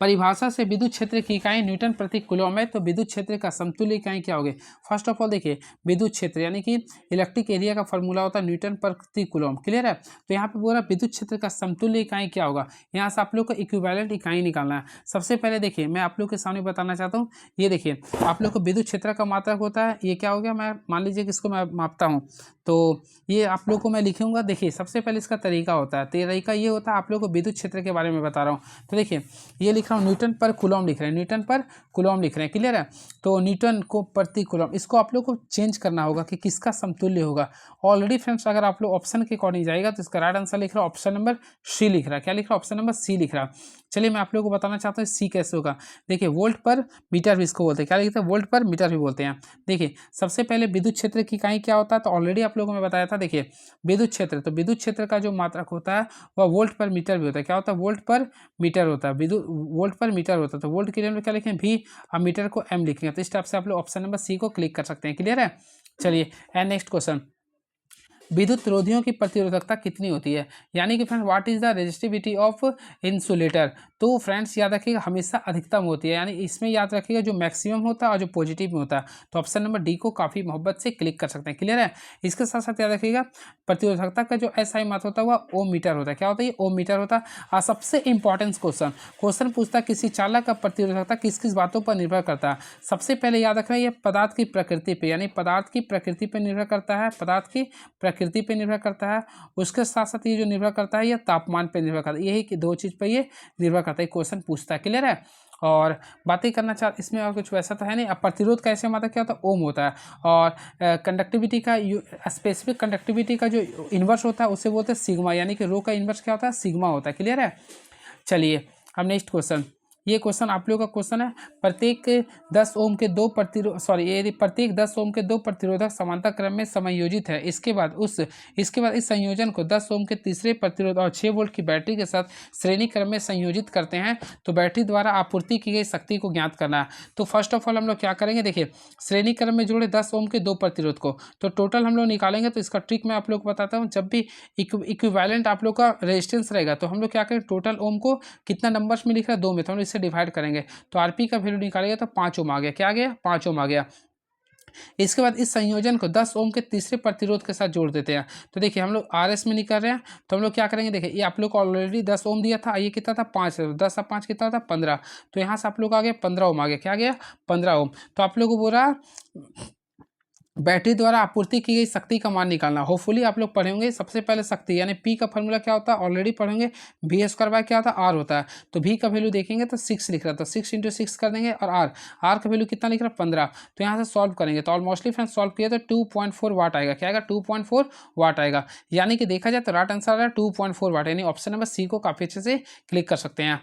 परिभाषा से विद्युत क्षेत्र की इकाई न्यूटन प्रति कूलम है, तो विद्युत क्षेत्र का समतुल्य इकाई क्या होगी? फर्स्ट ऑफ ऑल देखिए विद्युत क्षेत्र यानी कि इलेक्ट्रिक एरिया का फॉर्मूला होता है न्यूटन प्रति कूलम। क्लियर है? तो यहाँ पे बोला विद्युत क्षेत्र का समतुल्य इकाई क्या होगा, यहाँ से आप लोग को इक्विवेलेंट इकाई निकालना है। सबसे पहले देखिए मैं आप लोग के सामने बताना चाहता हूँ, ये देखिए आप लोग को विद्युत क्षेत्र का मात्रक होता है, ये क्या हो गया, मैं मान लीजिए कि इसको मैं मापता हूँ, तो ये आप लोग को मैं लिखूंगा। देखिए सबसे पहले इसका तरीका होता है, तरीका ये होता है, आप लोग को विद्युत क्षेत्र के बारे में बता रहा हूँ। तो देखिए ये लिख रहा हूँ न्यूटन पर कूलम लिख रहे हैं, न्यूटन पर कूलम लिख रहे हैं। क्लियर है? तो न्यूटन को प्रति कूलम, इसको आप लोग को चेंज करना होगा कि किसका समतुल्य होगा। ऑलरेडी फ्रेंड्स अगर आप लोग ऑप्शन के अकॉर्डिंग जाएगा तो इसका राइट आंसर लिख रहा है ऑप्शन नंबर सी लिख रहा है। क्या लिख रहा है? ऑप्शन नंबर सी लिख रहा है। चलिए मैं आप लोगों को बताना चाहता हूँ सी कैसे होगा। देखिए वोल्ट पर मीटर भी इसको बोलते हैं, क्या लिखते हैं, वोल्ट पर मीटर भी बोलते हैं। देखिए सबसे पहले विद्युत क्षेत्र की इकाई क्या होता है, तो ऑलरेडी आप लोगों को मैं बताया था। देखिए विद्युत क्षेत्र, तो विद्युत क्षेत्र का जो मात्रक होता है वह वोल्ट पर मीटर भी होता है। क्या होता है? वोल्ट पर मीटर होता है, विद्युत वोल्ट पर मीटर होता है। तो वोल्ट के लिए क्या लिखें, वी, और मीटर को एम लिखेंगे। तो इस टाइप से आप लोग ऑप्शन नंबर सी को क्लिक कर सकते हैं। क्लियर है? चलिए एंड नेक्स्ट क्वेश्चन, विद्युत रोधियों की प्रतिरोधकता कितनी होती है, यानी कि friends what is the resistivity of insulator. तो फ्रेंड्स याद रखिएगा हमेशा अधिकतम होती है, यानी इसमें याद रखिएगा जो मैक्सिमम होता है और जो पॉजिटिव में होता है। तो ऑप्शन नंबर डी को काफ़ी मोहब्बत से क्लिक कर सकते हैं। क्लियर है? इसके साथ साथ याद रखिएगा प्रतिरोधकता का जो एसआई मात्रा होता है वह ओम मीटर होता है। क्या होता है? ये ओम मीटर होता है। और सबसे इंपॉर्टेंट क्वेश्चन पूछता है किसी चालक का प्रतिरोधकता किस किस बातों पर निर्भर करता है। सबसे पहले याद रखना ये पदार्थ की प्रकृति पे, यानी पदार्थ की प्रकृति पर निर्भर करता है, पदार्थ की प्रकृति पे निर्भर करता है। उसके साथ साथ ये जो निर्भर करता है ये तापमान पे निर्भर करता है, यही कि दो चीज़ पे ये निर्भर करता है, क्वेश्चन पूछता है। क्लियर है? और बातें करना चाह इसमें और कुछ वैसा तो है नहीं। अब प्रतिरोध कैसे मात्रा क्या होता है? ओम होता है। और कंडक्टिविटी का स्पेसिफिक कंडक्टिविटी का जो इन्वर्स होता है उसे बोलते हैं सिग्मा, यानी कि रो का इन्वर्स क्या होता है? सिग्मा होता है। क्लियर है? चलिए अब नेक्स्ट क्वेश्चन, ये क्वेश्चन आप लोगों का क्वेश्चन है, प्रत्येक 10 ओम के दो प्रतिरोधक समांतर क्रम में संयोजित है। इसके बाद इस संयोजन को 10 ओम के तीसरे प्रतिरोध और 6 वोल्ट की बैटरी के साथ श्रेणी क्रम में संयोजित करते हैं, तो बैटरी द्वारा आपूर्ति की गई शक्ति को ज्ञात करना है। तो फर्स्ट ऑफ ऑल हम लोग क्या करेंगे, देखिए श्रेणी क्रम में जोड़े 10 ओम के दो प्रतिरोध को, तो टोटल हम लोग निकालेंगे। तो इसका ट्रिक मैं आप लोग को बताता हूँ, जब भी इक्विवेलेंट आप लोग का रेजिस्टेंस रहेगा तो हम लोग क्या करें, टोटल ओम को कितना नंबर्स में लिख रहा है, 2 में, तो हम लोग से डिवाइड करेंगे। तो आरपी का वैल्यू निकालेगा तो 5 ओम आ गया। क्या आ गया? 5 ओम आ गया। इसके बाद इस संयोजन को 10 ओम के तीसरे प्रतिरोध के साथ जोड़ देते हैं। तो देखिए हम लोग आरएस में निकल रहे हैं, तो हम लोग क्या करेंगे, देखिए ये आप लोग को ऑलरेडी 10 ओम दिया था, ये कितना था? 5, 10 और 5 कितना था? 15। तो यहाँ से आप लोग आ गया 15 ओम आ गया। क्या आ गया? 15 ओम। तो आप लोग को बोला बैटरी द्वारा आपूर्ति की गई शक्ति का मान निकालना। होपफुली आप लोग पढ़ेंगे सबसे पहले शक्ति, यानी पी का फॉर्मूला क्या होता है ऑलरेडी पढ़ेंगे, वी स्क्वायर बाय क्या होता है? आर होता है। तो वी का वैल्यू देखेंगे तो 6 लिख रहा था, 6 × 6 कर देंगे, और आर का वैल्यू कितना लिख रहा है? 15। तो यहाँ से सॉल्व करेंगे तो ऑलमोस्टली फ्रेंड्स सॉल्व किया तो 2.4 वाट आएगा। क्या आएगा? 2.4 वाट आएगा। यानी कि देखा जाए तो राइट आंसर आ रहा है 2.4 वाट, यानी ऑप्शन नंबर सी को काफ़ी अच्छे से क्लिक कर सकते हैं।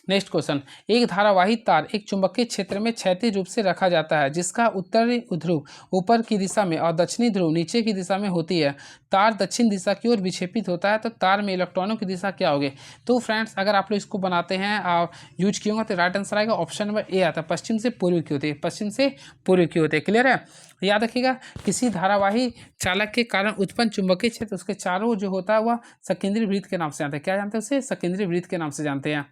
नेक्स्ट क्वेश्चन, एक धारावाही तार एक चुंबकीय क्षेत्र में क्षैतिज रूप से रखा जाता है जिसका उत्तरी ध्रुव ऊपर की दिशा में और दक्षिणी ध्रुव नीचे की दिशा में होती है। तार दक्षिण दिशा की ओर विक्षेपित होता है तो तार में इलेक्ट्रॉनों की दिशा क्या होगी? तो फ्रेंड्स अगर आप लोग इसको बनाते हैं यूज किए होंगे तो राइट आंसर आएगा ऑप्शन नंबर ए आता है, पश्चिम से पूर्व की होती है, पश्चिम से पूर्व की होती है। क्लियर है? याद रखिएगा, किसी धारावाही चालक के कारण उत्पन्न चुंबकीय क्षेत्र उसके चारों जो होता है वह सकेंद्रीय वृत्त के नाम से जानते हैं। क्या जानते हैं उसे? सकेंद्रीय वृत्त के नाम से जानते हैं।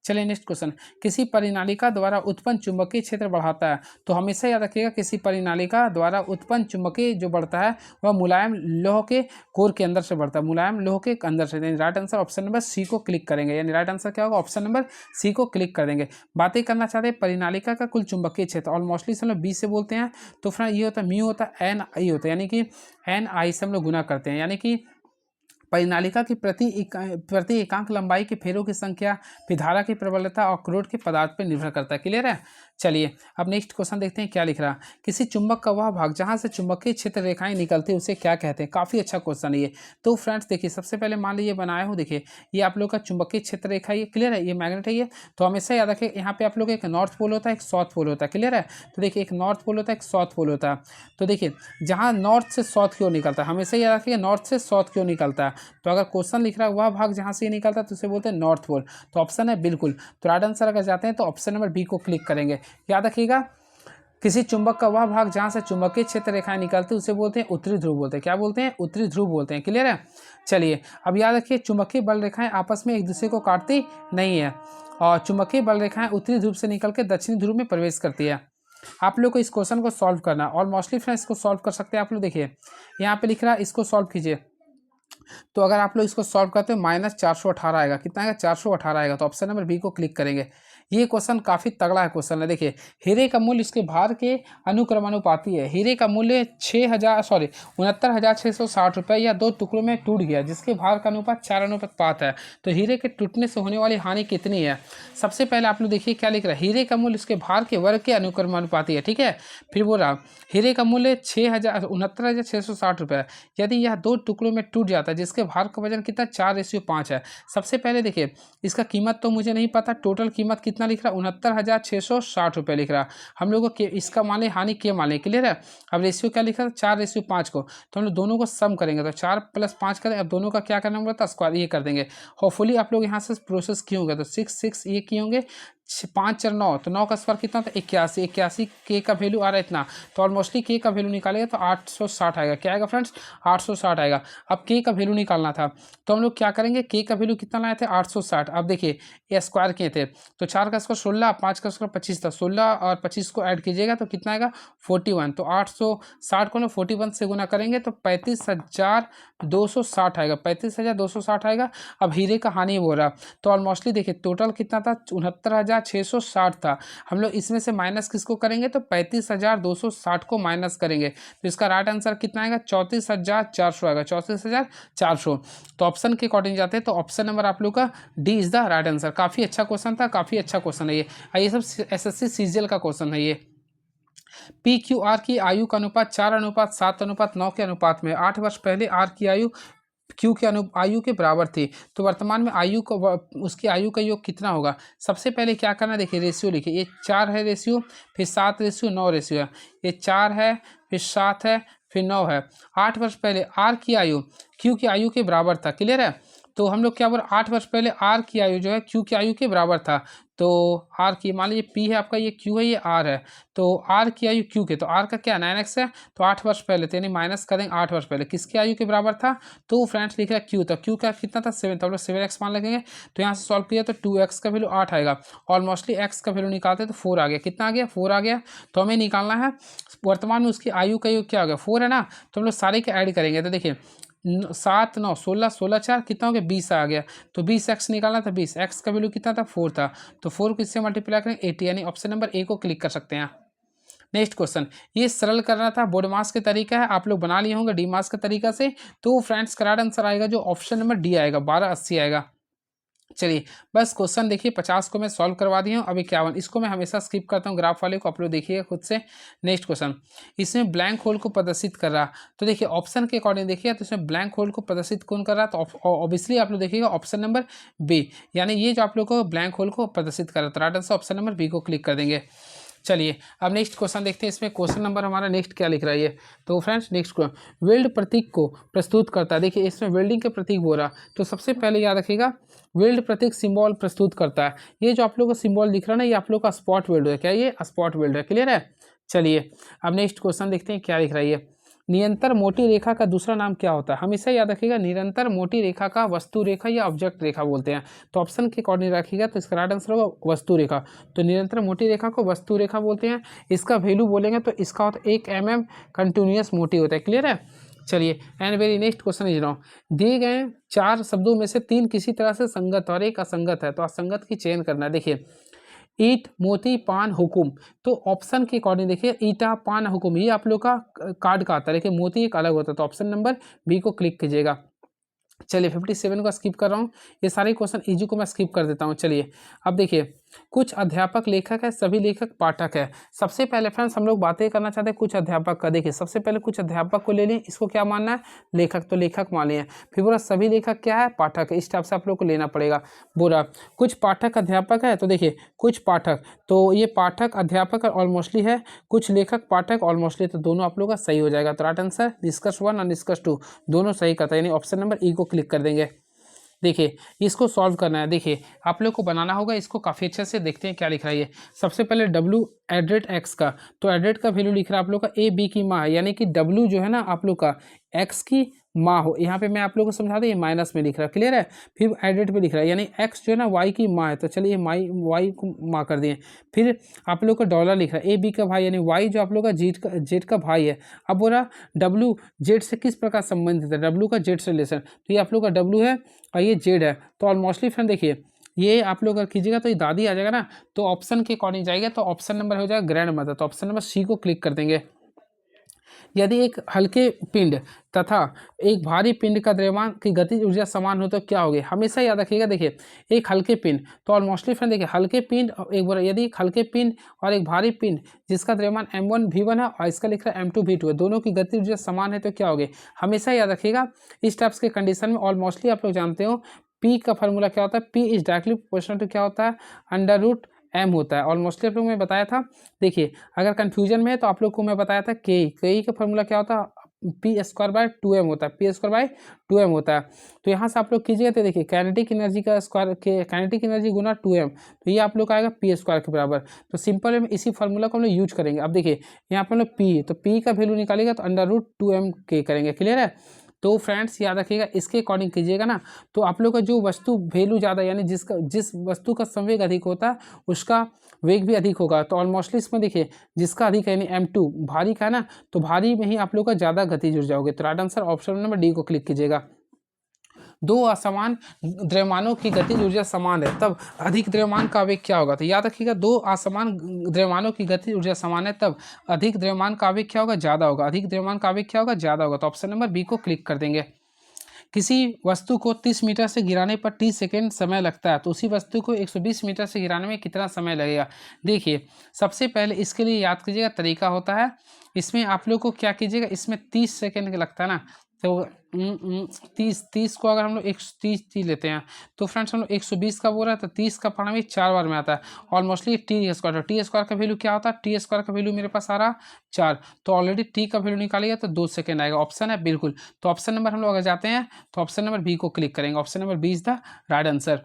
चलिए नेक्स्ट क्वेश्चन, किसी परिनालिका द्वारा उत्पन्न चुंबकीय क्षेत्र बढ़ाता है। तो हमेशा याद रखिएगा, किसी परिनालिका द्वारा उत्पन्न चुंबकीय जो बढ़ता है वह मुलायम लोह के कोर के अंदर से बढ़ता है, मुलायम लोह के अंदर से। Right answer option number C को क्लिक करेंगे, यानी राइट आंसर क्या होगा? ऑप्शन नंबर सी को क्लिक कर देंगे। बातें करना चाहते हैं परिनालिका का कुल चुंबकीय क्षेत्र, और मोस्टली हम लोग बी से बोलते हैं। तो फ्रेंड ये होता है म्यू होता है, एन आई होता है, यानी कि एन आई से हम लोग गुना करते हैं, यानी कि परिनालिका की प्रति एकांक लंबाई के फेरों की संख्या फिर धारा की प्रबलता और क्रोड के पदार्थ पर निर्भर करता है। क्लियर है? चलिए अब नेक्स्ट क्वेश्चन देखते हैं क्या लिख रहा है। किसी चुंबक का वह भाग जहां से चुंबकीय क्षेत्र रेखाएं निकलती है उसे क्या कहते हैं? काफ़ी अच्छा क्वेश्चन है ये। तो फ्रेंड्स देखिए, सबसे पहले मान लीजिए बनाया हो, देखिए ये आप लोग का चुंबकीय क्षेत्र रेखा, ये क्लियर है, ये मैग्नेट है ये। तो हमेशा याद रखें, यहाँ पे आप लोग एक नॉर्थ पोल होता है, एक साउथ पोल होता है। क्लियर है? तो देखिए एक नॉर्थ पोल होता है, एक साउथ पोल होता है। तो देखिए जहाँ नॉर्थ से साउथ की ओर निकलता है, हमेशा याद रखिए नॉर्थ से साउथ की ओर निकलता है। तो अगर क्वेश्चन लिख रहा है वह भाग जहाँ से ये निकलता है तो उसे बोलते हैं नॉर्थ पोल। तो ऑप्शन है बिल्कुल। तो राइट आंसर अगर जाते हैं तो ऑप्शन नंबर बी को क्लिक करेंगे। याद रखिएगा, किसी चुंबक का वह भाग जहां से चुंबकीय क्षेत्र रेखाएं निकलती है उसे बोलते हैं उत्तरी ध्रुव बोलते हैं। क्या बोलते हैं? उत्तरी ध्रुव बोलते हैं। क्लियर है? चलिए अब याद रखिए, चुंबकीय बल रेखाएं आपस में एक दूसरे को काटती नहीं है, और चुंबकीय बल रेखाएं उत्तरी ध्रुव से निकल के दक्षिणी ध्रुव में प्रवेश करती है। आप लोग को इस क्वेश्चन को सॉल्व करना, और मोस्टली फ्रेंड्स इसको सॉल्व कर सकते हैं आप लोग। देखिए यहाँ पे लिख रहा है, इसको सॉल्व कीजिए। तो अगर आप लोग इसको सॉल्व करते हो -418 आएगा। कितना आएगा? 418 आएगा। तो ऑप्शन नंबर बी को क्लिक करेंगे। ये क्वेश्चन काफ़ी तगड़ा है क्वेश्चन है। देखिए हीरे का मूल्य इसके भार के अनुक्रमानुपाती है। हीरे का मूल्य 69,660 रुपये या 2 टुकड़ों में टूट गया जिसके भार का अनुपात 4:5 है। तो हीरे के टूटने से होने वाली हानि कितनी है? सबसे पहले आप लोग देखिए क्या लिख रहा है, हीरे का मूल्य इसके भार के वर्ग के अनुक्रमानुपाती है। ठीक है, फिर बोल रहा हीरे का मूल्य 69,660 रुपये, यदि यह 2 टुकड़ों में टूट जाता है जिसके भार का वजन कितना? 4:5 है। सबसे पहले देखिए इसका कीमत तो मुझे नहीं पता, टोटल कीमत कितना लिख रहा? 69,660 रुपये लिख रहा। हम लोगों को इसका मान लें हानि के मान लें। क्लियर है? अब रेशियो क्या लिखा था? 4:5 को, तो हम लोग दोनों को सम करेंगे तो 4 + 5 करें। अब दोनों का क्या करना होगा? स्क्वायर ये कर देंगे। होपफुली आप लोग यहाँ से प्रोसेस किए होंगे, तो 6 ये किए होंगे, 5 4 9, तो 9 का स्क्वायर कितना था? 81। 81 के का वैल्यू आ रहा है इतना, तो ऑलमोस्टली के का वैल्यू निकालेगा तो 860 आएगा। क्या आएगा फ्रेंड्स? 860 आएगा। अब के का वैल्यू निकालना था तो हम लोग क्या करेंगे, के का वैल्यू कितना लाए थे? 860। अब देखिए ये स्क्वायर किए थे तो 4 का स्क्वायर 16, 5 का स्क्वायर 25 था, 16 और 25 को ऐड कीजिएगा तो कितना आएगा? 41। तो 860 को ना 41 से गुना करेंगे तो 35,260 आएगा, 35,260 आएगा। अब हीरे का हानि हो रहा, तो ऑलमोस्टली देखिए टोटल कितना था? 69,660 था। हम लोग इसमें से माइनस किसको करेंगे? तो 35,260 को माइनस करेंगे तो इसका राइट आंसर कितना आएगा? 34,400 आएगा, 34,400। तो ऑप्शन के अकॉर्डिंग जाते हैं तो ऑप्शन नंबर आप लोग का D is the right answer. काफ़ी अच्छा क्वेश्चन था, काफ़ी अच्छा क्वेश्चन है ये। ये सब SSC CGL का क्वेश्चन है ये। PQR की आयु का अनुपात 4:7:9 के अनुपात में 8 वर्ष पहले आर की आयु क्यू के आयु के बराबर थी, तो वर्तमान में आयु को उसकी आयु का योग कितना होगा? सबसे पहले क्या करना, देखिए रेशियो लिखिए, ये 4 है रेशियो, फिर 7 रेशियो 9 रेशियो है। ये 4 है, फिर 7 है, फिर 9 है। 8 वर्ष पहले आर की आयु क्यू की आयु के बराबर था। क्लियर है? तो हम लोग क्या बोल, 8 वर्ष पहले आर की आयु जो है क्यू की आयु के बराबर था। तो आर की, मान लीजिए पी है आपका, ये क्यू है, ये आर है, तो आर की आयु क्यू के, तो आर का क्या 9x है, तो 8 वर्ष पहले, तो यानी माइनस करेंगे 8 वर्ष पहले किसकी आयु के बराबर था? तो फ्रेंड्स लिख रहा है क्यू, तो क्यू का कितना था? 7, तो हम लोग 7x मान लगेंगे। तो यहाँ से सॉल्व किया तो 2x का वैल्यू 8 आएगा, ऑलमोस्टली x का वैल्यू निकालते तो 4 आ गया। कितना आ गया? 4 आ गया। तो हमें निकालना है वर्तमान में उसकी आयु का योग क्या हो गया? 4 है ना, तो हम लोग सारे के ऐड करेंगे तो देखिए 7 9 16, 16 4 कितना हो गया? 20 आ गया। तो 20x निकालना था, 20x का वैल्यू कितना था? 4 था, तो 4 को इससे मल्टीप्लाई करें 80, यानी ऑप्शन नंबर ए को क्लिक कर सकते हैं। नेक्स्ट क्वेश्चन, ये सरल करना था, बोर्ड मास के तरीका है, आप लोग बना लिए होंगे डी मास के तरीका से। तो फ्रेंड्स करेक्ट आंसर आएगा जो ऑप्शन नंबर डी आएगा, 1280 आएगा। चलिए बस क्वेश्चन देखिए 50 को मैं सॉल्व करवा दिया हूँ। अब 51 इसको मैं हमेशा स्किप करता हूँ, ग्राफ वाले को आप लोग देखिएगा खुद से। नेक्स्ट क्वेश्चन, इसमें ब्लैंक होल को प्रदर्शित कर रहा, तो देखिए ऑप्शन के अकॉर्डिंग देखिए तो इसमें ब्लैंक होल को प्रदर्शित कौन कर रहा है, तो ऑब्वियसली आप लोग देखिएगा ऑप्शन नंबर बी, यानी ये जो आप लोग को ब्लैंक होल को प्रदर्शित कर रहा है, तो right answer option number B को क्लिक कर देंगे। चलिए अब नेक्स्ट क्वेश्चन देखते हैं, इसमें क्वेश्चन नंबर हमारा नेक्स्ट क्या लिख रहा है ये। तो फ्रेंड्स नेक्स्ट क्वेश्चन, वेल्ड प्रतीक को प्रस्तुत करता है। देखिए इसमें वेल्डिंग के प्रतीक हो रहा, तो सबसे पहले याद रखिएगा वेल्ड प्रतीक सिंबल प्रस्तुत करता है। ये जो आप लोग का सिंबल दिख रहा है ना, ये आप लोग का स्पॉट वेल्ड है। क्या ये स्पॉट वेल्ड है? क्लियर है। चलिए अब नेक्स्ट क्वेश्चन देखते हैं क्या लिख रहा है ये। निरंतर मोटी रेखा का दूसरा नाम क्या होता है? हमेशा याद रखिएगा निरंतर मोटी रेखा का वस्तु रेखा या ऑब्जेक्ट रेखा बोलते हैं। तो ऑप्शन के अकॉर्डिंग रखिएगा तो इसका राइट आंसर होगा वस्तु रेखा। तो निरंतर मोटी रेखा को वस्तु रेखा बोलते हैं। इसका वैल्यू बोलेंगे तो इसका होता है 1 mm कंटिन्यूस मोटी होता है। क्लियर है। चलिए and very next question is now, दिए गए 4 शब्दों में से 3 किसी तरह से संगत और एक असंगत है, तो असंगत की चयन करना है। देखिए ईट मोती पान हुकुम, तो ऑप्शन के अकॉर्डिंग देखिए ईटा पान हुकुम ये आप लोग का कार्ड का आता है, लेकिन मोती एक अलग होता है, तो ऑप्शन नंबर बी को क्लिक कीजिएगा। चलिए 57 को स्किप कर रहा हूँ, ये सारे क्वेश्चन इजी को मैं स्किप कर देता हूँ। चलिए अब देखिए कुछ अध्यापक लेखक है, सभी लेखक पाठक है। सबसे पहले फ्रेंड्स हम लोग बातें करना चाहते हैं कुछ अध्यापक का। देखिए सबसे पहले कुछ अध्यापक को ले लें, इसको क्या मानना है? लेखक, तो लेखक मान लिया। फिर बोला सभी लेखक क्या है? पाठक है। इस टाइप से आप लोग को लेना पड़ेगा। बोला कुछ पाठक अध्यापक है, तो देखिए कुछ पाठक, तो ये पाठक अध्यापक ऑलमोस्टली है, कुछ लेखक पाठक ऑलमोस्टली, तो दोनों आप लोग का सही हो जाएगा। तो राइट आंसर निष्कर्ष 1 और निष्कर्ष 2 दोनों सही करता है, यानी ऑप्शन नंबर ई को क्लिक कर देंगे। देखिए इसको सॉल्व करना है। देखिए आप लोग को बनाना होगा इसको, काफ़ी अच्छे से देखते हैं क्या लिख रहा है ये। सबसे पहले W एड्रेट एक्स का, तो एड्रेट का वैल्यू लिख रहा है आप लोग का ए बी की माँ है, यानी कि W जो है ना आप लोग का एक्स की माँ हो। यहाँ पे मैं आप लोगों को समझा दूँ, ये माइनस में लिख रहा है। क्लियर है। फिर एड्रेट पे लिख रहा है, यानी एक्स जो है ना वाई की माँ है, तो चलिए वाई को माँ कर दिए। फिर आप लोग का डॉलर लिख रहा है, ए बी का भाई, यानी वाई जो आप लोग का जेड का भाई है। अब बोला W जेड से किस प्रकार संबंधित है? W का जेड से रिलेशन, तो ये आप लोग का W है और ये जेड है। तो ऑलमोस्टली फ्रेंड देखिए ये आप लोग अगर कीजिएगा तो ये दादी आ जाएगा ना, तो ऑप्शन के अकॉर्डिंग जाएगा, तो ऑप्शन नंबर हो जाएगा ग्रैंड मदर, तो ऑप्शन नंबर सी को क्लिक कर देंगे। यदि एक हल्के पिंड तथा एक भारी पिंड का द्रव्यमान की गतिज ऊर्जा समान हो तो क्या होगी? हमेशा याद रखिएगा। देखिए एक हल्के पिंड, तो ऑलमोस्टली फ्रेंड देखिए हल्के पिंड और एक बार यदि एक हल्के पिंड और एक भारी पिंड जिसका द्रव्यमान m1 v1 है और इसका लिख रहा है m2 v2 है, दोनों की गतिज ऊर्जा समान है तो क्या होगी? हमेशा याद रखिएगा इस टाइप्स के कंडीशन में ऑलमोस्टली आप लोग जानते हो P का फॉर्मूला क्या होता है? P is directly proportional to क्या होता है? अंडर रूट एम होता है। ऑलमोस्टली आप लोग मैं बताया था। देखिए अगर कंफ्यूजन में है तो आप लोग को मैं बताया था के का फॉर्मूला क्या होता है? P²/2m होता है, P²/2m होता है। तो यहाँ से आप लोग कीजिएगा तो देखिए काइनेटिक एनर्जी का स्क्वायर के काइनेटिक एनर्जी गुना 2m, तो ये आप लोग का आएगा P² के बराबर। तो सिंपल में इसी फॉर्मूला को हम लोग यूज करेंगे। अब देखिए यहाँ पर हम लोग P, तो P का वैल्यू निकालेगा तो अंडर रूट 2m के करेंगे। क्लियर है। तो फ्रेंड्स याद रखिएगा इसके अकॉर्डिंग कीजिएगा ना, तो आप लोग का जो वस्तु वैल्यू ज़्यादा, यानी जिस वस्तु का संवेग अधिक होता है उसका वेग भी अधिक होगा। तो ऑलमोस्टली इसमें देखिए जिसका अधिक है यानी m2 भारी का है ना, तो भारी में ही आप लोग का ज़्यादा गति जुड़ जाओगे। तो right answer option number D को क्लिक कीजिएगा। दो असमान द्रव्यमानों की गतिज ऊर्जा समान है तब अधिक द्रव्यमान का आवेग क्या होगा? तो याद रखिएगा दो असमान द्रव्यमानों की गतिज ऊर्जा समान है तब अधिक द्रव्यमान का आवेग क्या होगा? ज़्यादा होगा। अधिक द्रव्यमान का आवेग क्या होगा? ज़्यादा होगा। तो ऑप्शन नंबर बी को क्लिक कर देंगे। किसी वस्तु को 30 मीटर से गिराने पर 30 सेकेंड समय लगता है, तो उसी वस्तु को 120 मीटर से गिराने में कितना समय लगेगा? देखिए सबसे पहले इसके लिए याद कीजिएगा तरीका होता है, इसमें आप लोग को क्या कीजिएगा, इसमें 30 सेकेंड लगता है ना, तो 30 को अगर हम लोग 130 लेते हैं तो फ्रेंड्स हम लोग 120 का बोल रहा है, तो 30 का पढ़ना भी 4 बार में आता है। ऑलमोस्टली टी स्क्वायर का वैल्यू क्या होता है? टी स्क्वायर का वैल्यू मेरे पास आ रहा 4, तो ऑलरेडी टी का वैल्यू निकालिएगा तो 2 सेकेंड आएगा। ऑप्शन है बिल्कुल। तो ऑप्शन नंबर हम लोग अगर जाते हैं तो ऑप्शन नंबर बी को क्लिक करेंगे। Option number B is the right answer.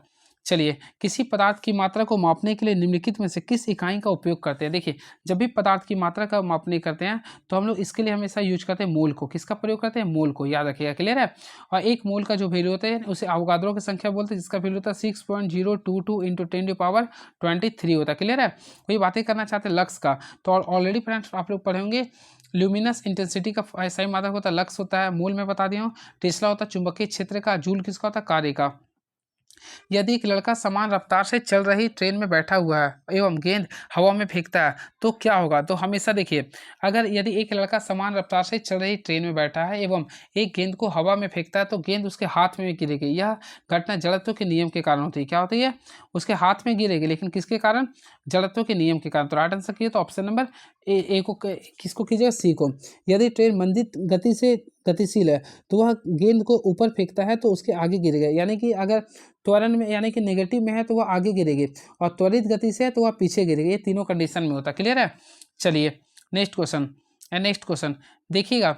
चलिए किसी पदार्थ की मात्रा को मापने के लिए निम्नलिखित में से किस इकाई का उपयोग करते हैं? देखिए जब भी पदार्थ की मात्रा का मापने करते हैं तो हम लोग इसके लिए हमेशा यूज करते हैं मोल को। किसका प्रयोग करते हैं? मोल को। याद रखिएगा। क्लियर है। और एक मोल का जो वैल्यू होता है उसे अवगाद्रो की संख्या बोलते हैं, जिसका वैल्यू होता है 6.022 × 10⁻23 होता है। क्लियर है। वही बातें करना चाहते हैं लक्स का, तो ऑलरेडी फ्रेंड्स आप लोग पढ़े होंगे ल्यूमिनस इंटेंसिटी का ऐसा ही मात्रक होता है लक्स होता है, मोल में बता दिया हूँ। टेस्ला होता है चुंबकीय क्षेत्र का, जूल किसका होता है? कार्य का। यदि एक लड़का समान रफ्तार से चल रही ट्रेन में बैठा हुआ है एवं गेंद हवा में फेंकता है तो क्या होगा। तो हमेशा देखिए, अगर यदि एक लड़का समान रफ्तार से चल रही ट्रेन में बैठा है एवं एक गेंद को हवा में फेंकता है तो गेंद उसके हाथ में गिरेगी। यह घटना जड़त्व के नियम के कारण होती है। क्या होती है? उसके हाथ में गिरेगी, लेकिन किसके कारण? जड़त्व के नियम के कारण। तो राइट आंसर किए तो ऑप्शन नंबर ए को किसको कीजिएगा? सी को। यदि ट्रेन मंदित गति से गतिशील है तो वह गेंद को ऊपर फेंकता है तो उसके आगे गिरेगा, यानी कि अगर त्वरण में यानी कि नेगेटिव में है तो वह आगे गिरेगी और त्वरित गति से है तो वह पीछे गिरेगी। ये तीनों कंडीशन में होता है। क्लियर है? चलिए नेक्स्ट क्वेश्चन। नेक्स्ट क्वेश्चन देखिएगा,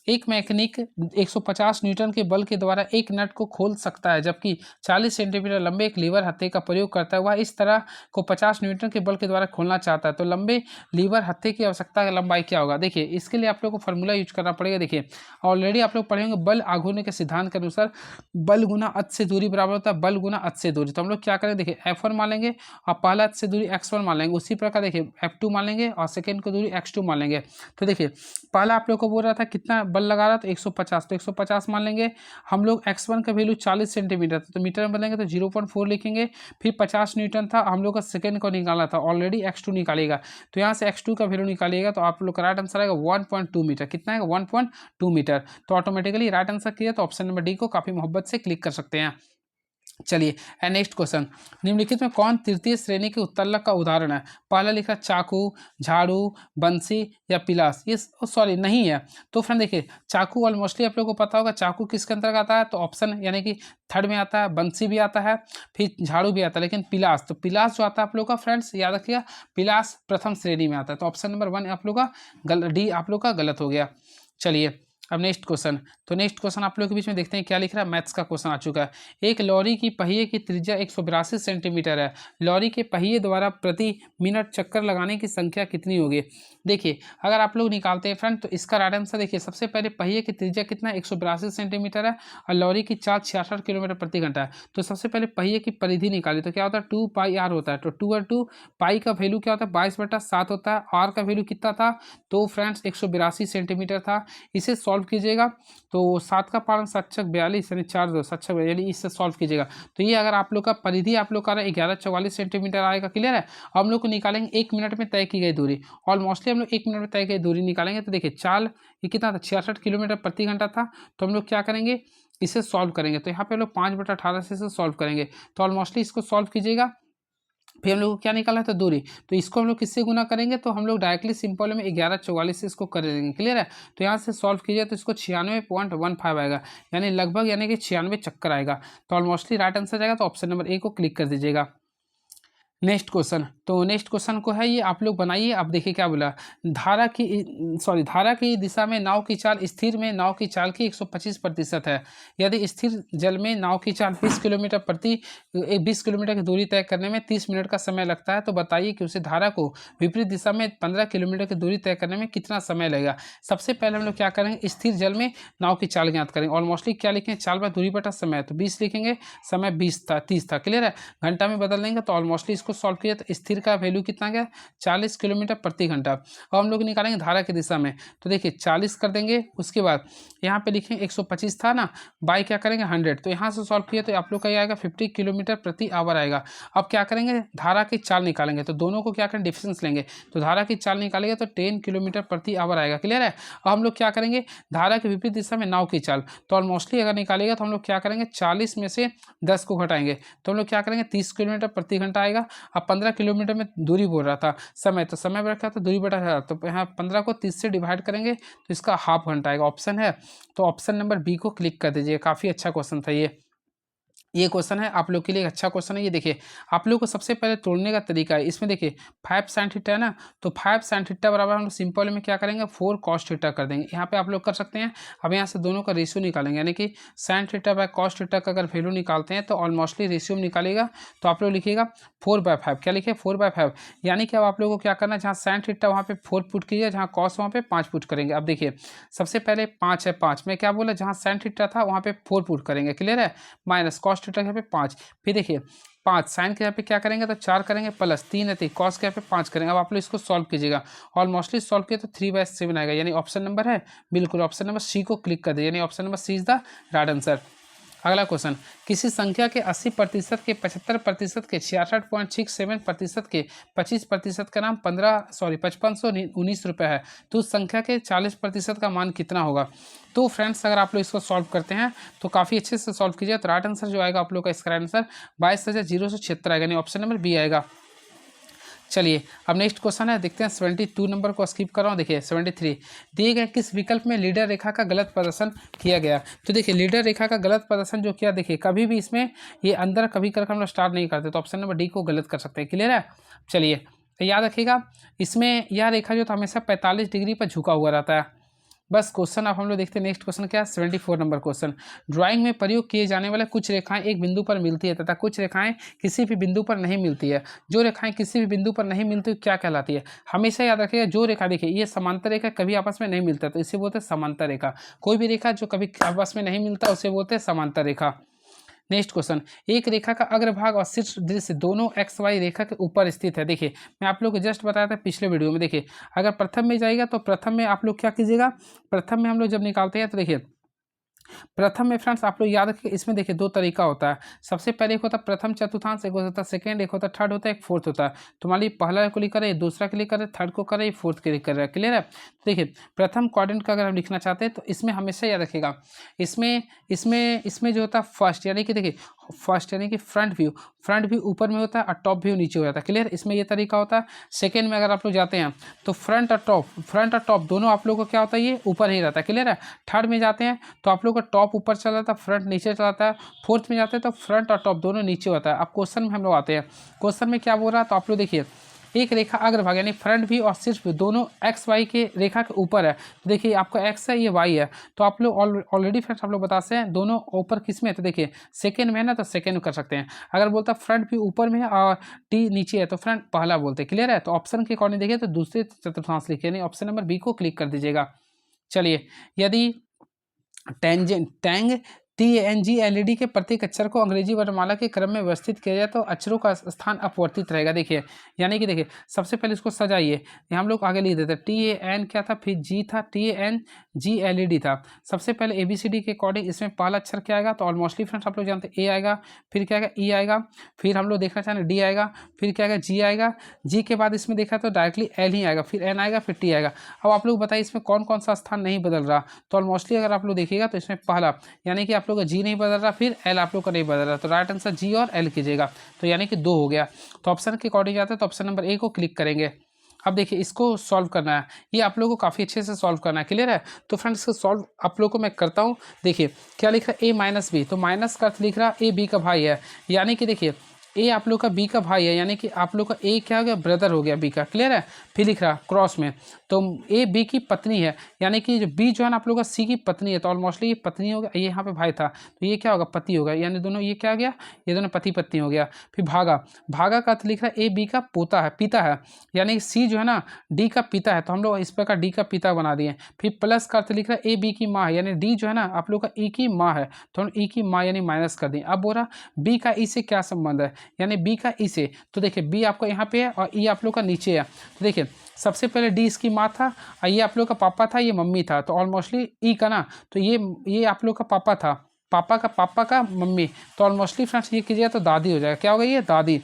एक मैकेनिक 150 न्यूटन के बल के द्वारा एक नट को खोल सकता है जबकि 40 सेंटीमीटर लंबे एक लीवर हत्थे का प्रयोग करता है। वह इस तरह को 50 न्यूटन के बल के द्वारा खोलना चाहता है तो लंबे लीवर हत्थे की आवश्यकता लंबाई क्या होगा। देखिए, इसके लिए आप लोग को फॉर्मूला यूज करना पड़ेगा। देखिए, ऑलरेडी आप लोग पढ़ेंगे बल आघूर्ण के सिद्धांत के अनुसार बल गुना अक्ष से दूरी बराबर होता है बल गुना अक्ष से दूरी। तो हम लोग क्या करें, देखिए F1 मान लेंगे और पहला अक्ष से दूरी x1 मान लेंगे। उसी प्रकार देखिए F2 मान लेंगे और सेकेंड को दूरी x2 मान लेंगे। तो देखिए पहला आप लोग को बोल रहा था कितना बल लगा रहा, तो 150, तो 150 मान लेंगे। हम लोग x1 का वैल्यू 40 सेंटीमीटर था तो मीटर में बदलेंगे तो 0.4 लिखेंगे। फिर 50 न्यूटन था, हम लोग का सेकेंड को निकाला था, ऑलरेडी x2 निकालेगा तो यहाँ से x2 का वैल्यू निकालिएगा तो आप लोग का राइट आंसर आएगा 1.2 मीटर। कितना आएगा? 1.2 मीटर। तो ऑटोमेटिकली राइट आंसर किया तो ऑप्शन नंबर डी को काफ़ी मोहब्बत से क्लिक कर सकते हैं। चलिए नेक्स्ट क्वेश्चन, निम्नलिखित में कौन तृतीय श्रेणी के उत्तलक का उदाहरण है। पहला लिखा चाकू, झाड़ू, बंसी या पिलास। ये सॉरी नहीं है। तो फ्रेंड देखिए, चाकू ऑलमोस्टली आप लोगों को पता होगा चाकू किसके अंतर्गत आता है, तो ऑप्शन यानी कि थर्ड में आता है। बंसी भी आता है, फिर झाड़ू भी आता है, लेकिन पिलास, तो पिलास जो आता है आप लोग का फ्रेंड्स याद रखिएगा, पिलास प्रथम श्रेणी में आता है। तो ऑप्शन नंबर 1 आप लोग का डी आप लोग का गलत हो गया। चलिए अब नेक्स्ट क्वेश्चन, तो नेक्स्ट क्वेश्चन आप लोग के बीच में देखते हैं क्या लिख रहा है। मैथ्स का क्वेश्चन आ चुका है। एक लॉरी की पहिए की त्रिज्या 182 सेंटीमीटर है। लॉरी के पहिए द्वारा प्रति मिनट चक्कर लगाने की संख्या कितनी होगी। देखिए, अगर आप लोग निकालते हैं फ्रेंड तो इसका राइट आंसर देखिए, सबसे पहले पहिए की त्रिज्या कितना है, 182 सेंटीमीटर है और लॉरी की चाल 66 किलोमीटर प्रति घंटा है। तो सबसे पहले पहिए की परिधि निकाली तो क्या होता है, 2 पाई आर होता है। तो 2 और 2 पाई का वैल्यू क्या होता है, 22/7 होता है। आर का वैल्यू कितना था, तो फ्रेंड्स 182 सेंटीमीटर था। इसे सॉल्व कीजिएगा तो 7 का पालन 7 छक 42 यानी 4 2 7 छक यानी इससे सॉल्व कीजिएगा तो ये अगर आप लोग का परिधि आप लोग का 1144 सेंटीमीटर आएगा। क्लियर है? हम लोग को निकालेंगे 1 मिनट में तय की गई दूरी। ऑलमोस्टली हम लोग 1 मिनट में तय की गई दूरी निकालेंगे तो देखिए चाल ये कितना था, 66 किलोमीटर प्रति घंटा था। तो हम लोग क्या करेंगे, इसे सॉल्व करेंगे तो यहाँ पे हम लोग 5/18 से सॉल्व करेंगे। तो ऑलमोस्टली इसको सॉल्व कीजिएगा, फिर हम लोग को क्या निकाला था, दूरी। तो इसको हम लोग किससे गुना करेंगे, तो हम लोग डायरेक्टली सिंपल में 1144 से इसको कर देंगे। क्लियर है? तो यहाँ से सॉल्व कीजिए तो इसको 96.15 आएगा, यानी लगभग यानी कि 96 चक्कर आएगा। तो ऑलमोस्टली राइट आंसर जाएगा। तो ऑप्शन नंबर ए को क्लिक कर दीजिएगा। नेक्स्ट क्वेश्चन, तो नेक्स्ट क्वेश्चन को है ये आप लोग बनाइए। अब देखिए क्या बोला, धारा की दिशा में नाव की चाल स्थिर में नाव की चाल की 125% है। यदि स्थिर जल में नाव की चाल 20 किलोमीटर की दूरी तय करने में 30 मिनट का समय लगता है तो बताइए कि उसे धारा को विपरीत दिशा में 15 किलोमीटर की दूरी तय करने में कितना समय लगेगा। सबसे पहले हम लोग क्या करेंगे, स्थिर जल में नाव की चाल ज्ञात करेंगे। ऑलमोस्टली क्या लिखेंगे, चाल बाय दूरी बटा समय, तो 20 लिखेंगे, समय 30 था। क्लियर है? घंटा में बदल देंगे तो ऑलमोस्टली इसको सॉल्व किया तो स्थिर का वैल्यू कितना गया, 40 किलोमीटर प्रति घंटा। अब हम लोग निकालेंगे धारा की दिशा में तो देखिए 40 कर देंगे, उसके बाद यहाँ पे लिखेंगे 125 था ना, बाई क्या करेंगे 100। तो यहाँ से सॉल्व किया तो आप लोग का ये आएगा 50 किलोमीटर प्रति आवर आएगा। अब क्या करेंगे, धारा की चाल निकालेंगे तो दोनों को क्या करें, डिफरेंस लेंगे। तो धारा की चाल निकालेंगे तो 10 किलोमीटर प्रति आवर आएगा। क्लियर है? अब हम लोग क्या करेंगे, धारा के विपरीत दिशा में नाव की चाल, तो ऑलमोस्टली अगर निकालेगा तो हम लोग क्या करेंगे, 40 में से 10 को घटाएंगे तो हम लोग क्या करेंगे, 30 किलोमीटर प्रति घंटा आएगा। अब 15 किलोमीटर में दूरी बोल रहा था, समय तो समय रखा तो दूरी बटा था, तो यहाँ 15 को 30 से डिवाइड करेंगे तो इसका हाफ घंटा आएगा। ऑप्शन है तो ऑप्शन नंबर बी को क्लिक कर दीजिए। काफ़ी अच्छा क्वेश्चन था ये क्वेश्चन है आप लोग के लिए अच्छा क्वेश्चन है। ये देखिए आप लोग को सबसे पहले तोड़ने का तरीका है, इसमें देखिए 5 sin थीटा है ना, तो 5 sin थीटा बराबर हम लोग सिंपल में क्या करेंगे, 4 cos थीटा कर देंगे। यहाँ पे आप लोग कर सकते हैं। अब यहाँ से दोनों का रेशियो निकालेंगे, यानी कि sin theta by cos theta का अगर वैल्यू निकालते हैं तो ऑलमोस्टली रेशियो में निकालेगा तो आप लोग लिखिएगा 4/5। क्या लिखे, 4/5, यानी कि अब आप लोगों को क्या करना है, जहाँ sin थीटा वहाँ पे 4 पुट कीजिए, जहाँ cos वहाँ पे 5 पुट करेंगे। अब देखिए सबसे पहले 5 है, 5 में क्या बोला, जहाँ sin थीटा था वहाँ पे 4 पुट करेंगे। क्लियर है? माइनस cos थीटा यहाँ पे 5, फिर देखिए 5 साइन के यहाँ पे क्या करेंगे तो 4 करेंगे, प्लस 3 है 3 कॉस के यहाँ पे 5 करेंगे। अब आप लोग इसको सॉल्व कीजिएगा, ऑलमोस्टली सॉल्व किया तो 3/7 आएगा, यानी ऑप्शन नंबर है बिल्कुल ऑप्शन नंबर सी को क्लिक कर दे, यानी option number C is the right answer. अगला क्वेश्चन, किसी संख्या के 80% के 75% के 66.67% के 25% का नाम 5519 रुपये है, तो उस संख्या के 40% का मान कितना होगा। तो फ्रेंड्स अगर आप लोग इसको सॉल्व करते हैं तो काफ़ी अच्छे से सॉल्व कीजिए। तो राइट आंसर जो आएगा आप लोग का इसका राइट आंसर 22,076 आएगा, यानी ऑप्शन नंबर बी आएगा। चलिए अब नेक्स्ट क्वेश्चन है, देखते हैं 72 नंबर को स्किप कर रहा हूँ। देखिए 73, दिए गए किस विकल्प में लीडर रेखा का गलत प्रदर्शन किया गया। तो देखिए लीडर रेखा का गलत प्रदर्शन जो किया, देखिए कभी भी इसमें ये अंदर कभी करके हम लोग स्टार्ट नहीं करते, तो ऑप्शन नंबर डी को गलत कर सकते हैं। क्लियर है। चलिए तो याद रखिएगा, इसमें यह रेखा जो था हमेशा 45 डिग्री पर झुका हुआ रहता है। बस क्वेश्चन अब हम लोग देखते हैं नेक्स्ट क्वेश्चन क्या है, 74 नंबर क्वेश्चन, ड्राइंग में प्रयोग किए जाने वाले कुछ रेखाएं एक बिंदु पर मिलती है तथा कुछ रेखाएं किसी भी बिंदु पर नहीं मिलती है। जो रेखाएं किसी भी बिंदु पर नहीं मिलती क्या कहलाती है। हमेशा याद रखिएगा, जो रेखा देखिए ये समांतर रेखा कभी आपस में नहीं मिलता तो इसे बोलते हैं समांतर रेखा। कोई भी रेखा जो कभी आपस में नहीं मिलता उसे बोलते हैं समांतर रेखा। नेक्स्ट क्वेश्चन, एक रेखा का अग्रभाग और शीर्ष दृश्य दोनों एक्स वाई रेखा के ऊपर स्थित है। देखिए मैं आप लोग को जस्ट बताया था पिछले वीडियो में। देखिए अगर प्रथम में जाएगा तो प्रथम में आप लोग क्या कीजिएगा, प्रथम में हम लोग जब निकालते हैं तो देखिए प्रथम में फ्रेंड्स आप लोग याद रखिए, इसमें देखिए दो तरीका होता है। सबसे पहले एक होता है प्रथम चतुर्थांश, एक होता है सेकंड, एक होता है थर्ड, होता है एक फोर्थ होता है। तो मान लीजिए पहला को लिख करे, दूसरा के लिए करे, थर्ड को करे, फोर्थ के लिए कर रहा है। क्लियर है। देखिए प्रथम क्वाड्रेंट का अगर हम लिखना चाहते हैं तो इसमें हमेशा याद रखिएगा, इसमें जो होता है फर्स्ट, यानी कि देखिए फर्स्ट यानी कि फ्रंट व्यू ऊपर में होता है और टॉप व्यू नीचे हो जाता है। क्लियर, इसमें ये तरीका होता है। सेकंड में अगर आप लोग जाते हैं तो फ्रंट और टॉप दोनों आप लोगों को क्या होता है, ये ऊपर ही रहता है। क्लियर है। थर्ड में जाते हैं तो आप लोग का टॉप ऊपर चला जाता है, फ्रंट नीचे चला जाता है। फोर्थ में जाते हैं तो फ्रंट और टॉप दोनों नीचे होता है। अब क्वेश्चन में हम लोग आते हैं, क्वेश्चन में क्या बोल रहा है, तो आप लोग देखिए एक रेखा अग्रभाग यानी फ्रंट व्यू और शीर्ष व्यू दोनों एक्स वाई के रेखा के ऊपर है। देखिए आपका एक्स है, ये वाई है, तो आप लोग ऑलरेडी फ्रेंड्स आप लोग बताते हैं दोनों ऊपर किस में है, तो देखिए सेकंड में है ना, तो सेकंड में कर सकते हैं। अगर बोलता फ्रंट व्यू ऊपर में है और टी नीचे है तो फ्रंट पहला बोलते हैं। क्लियर है। तो ऑप्शन के अकॉर्डिंग देखिए तो दूसरे चतुर्थांश लिखिए, यानी ऑप्शन नंबर बी को क्लिक कर दीजिएगा। चलिए यदि टैंग TNG LED के प्रत्येक अक्षर को अंग्रेजी वर्णमाला के क्रम में व्यवस्थित किया जाए तो अक्षरों का स्थान अपवर्तित रहेगा। देखिए यानी कि देखिए सबसे पहले इसको सजाइए, हम लोग आगे लिख देते TAN क्या था, फिर G था, TNGLED था। सबसे पहले ABCD के अकॉर्डिंग इसमें पहला अक्षर क्या आएगा, तो ऑलमोस्टली फ्रेंड्स आप लोग जानते हैं A आएगा, फिर क्या आएगा E आएगा, फिर हम लोग देखना चाहेंगे D आएगा, फिर क्या आएगा G आएगा, G के बाद इसमें देखा तो डायरेक्टली L ही आएगा, फिर N आएगा, फिर T आएगा। अब आप लोग बताइए इसमें कौन कौन सा स्थान नहीं बदल रहा, तो ऑलमोस्टली अगर आप लोग देखिएगा तो इसमें पहला यानी कि आप लोग का जी नहीं बदल रहा, फिर एल आप लोग का नहीं बदल रहा, तो राइट आंसर जी और एल कीजिएगा, तो यानी कि 2 हो गया। तो ऑप्शन के अकॉर्डिंग जाता है तो ऑप्शन नंबर ए को क्लिक करेंगे। अब देखिए इसको सॉल्व करना है, ये आप लोगों को काफ़ी अच्छे से सॉल्व करना है। क्लियर है। तो फ्रेंड्स इसको सॉल्व आप लोगों को मैं करता हूँ। देखिए क्या लिख रहा है, A-B, तो माइनस का अर्थ लिख रहा है A B का भाई है, यानी कि देखिए ए आप लोग का बी का भाई है, यानी कि आप लोग का ए क्या हो गया, ब्रदर हो गया बी का। क्लियर है। फिर लिख रहा क्रॉस में तो ए बी की पत्नी है, यानी कि जो बी जो है ना आप लोग का सी की पत्नी है, तो ऑलमोस्टली ये पत्नी हो गया, ये यहाँ पे भाई था तो ये क्या होगा, पति होगा, यानी दोनों ये क्या हो गया, ये दोनों पति पत्नी हो गया। फिर भागा का अर्थ लिख रहा है ए बी का पोता है, पिता है, यानी सी जो है ना डी का पिता है, तो हम लोग इस प्रकार डी का पिता बना दिए। फिर प्लस का अर्थ लिख रहा है ए बी की माँ है, यानी डी जो है ना आप लोग का ई की माँ है, तो हम ई की माँ यानी माइनस कर दिए। अब बोल रहा बी का ई से क्या संबंध है, यानी बी का ई से, तो देखिए बी आपका यहाँ पे है और ई आप लोग का नीचे है। तो देखिए सबसे पहले डी इसकी माँ था और ये आप लोग का पापा था, ये मम्मी था, तो ऑलमोस्टली ई का ना, तो ये आप लोग का पापा था, पापा का मम्मी, तो ऑलमोस्टली फ्रेंड्स ये कीजिएगा तो दादी हो जाएगा। क्या होगा ये, दादी,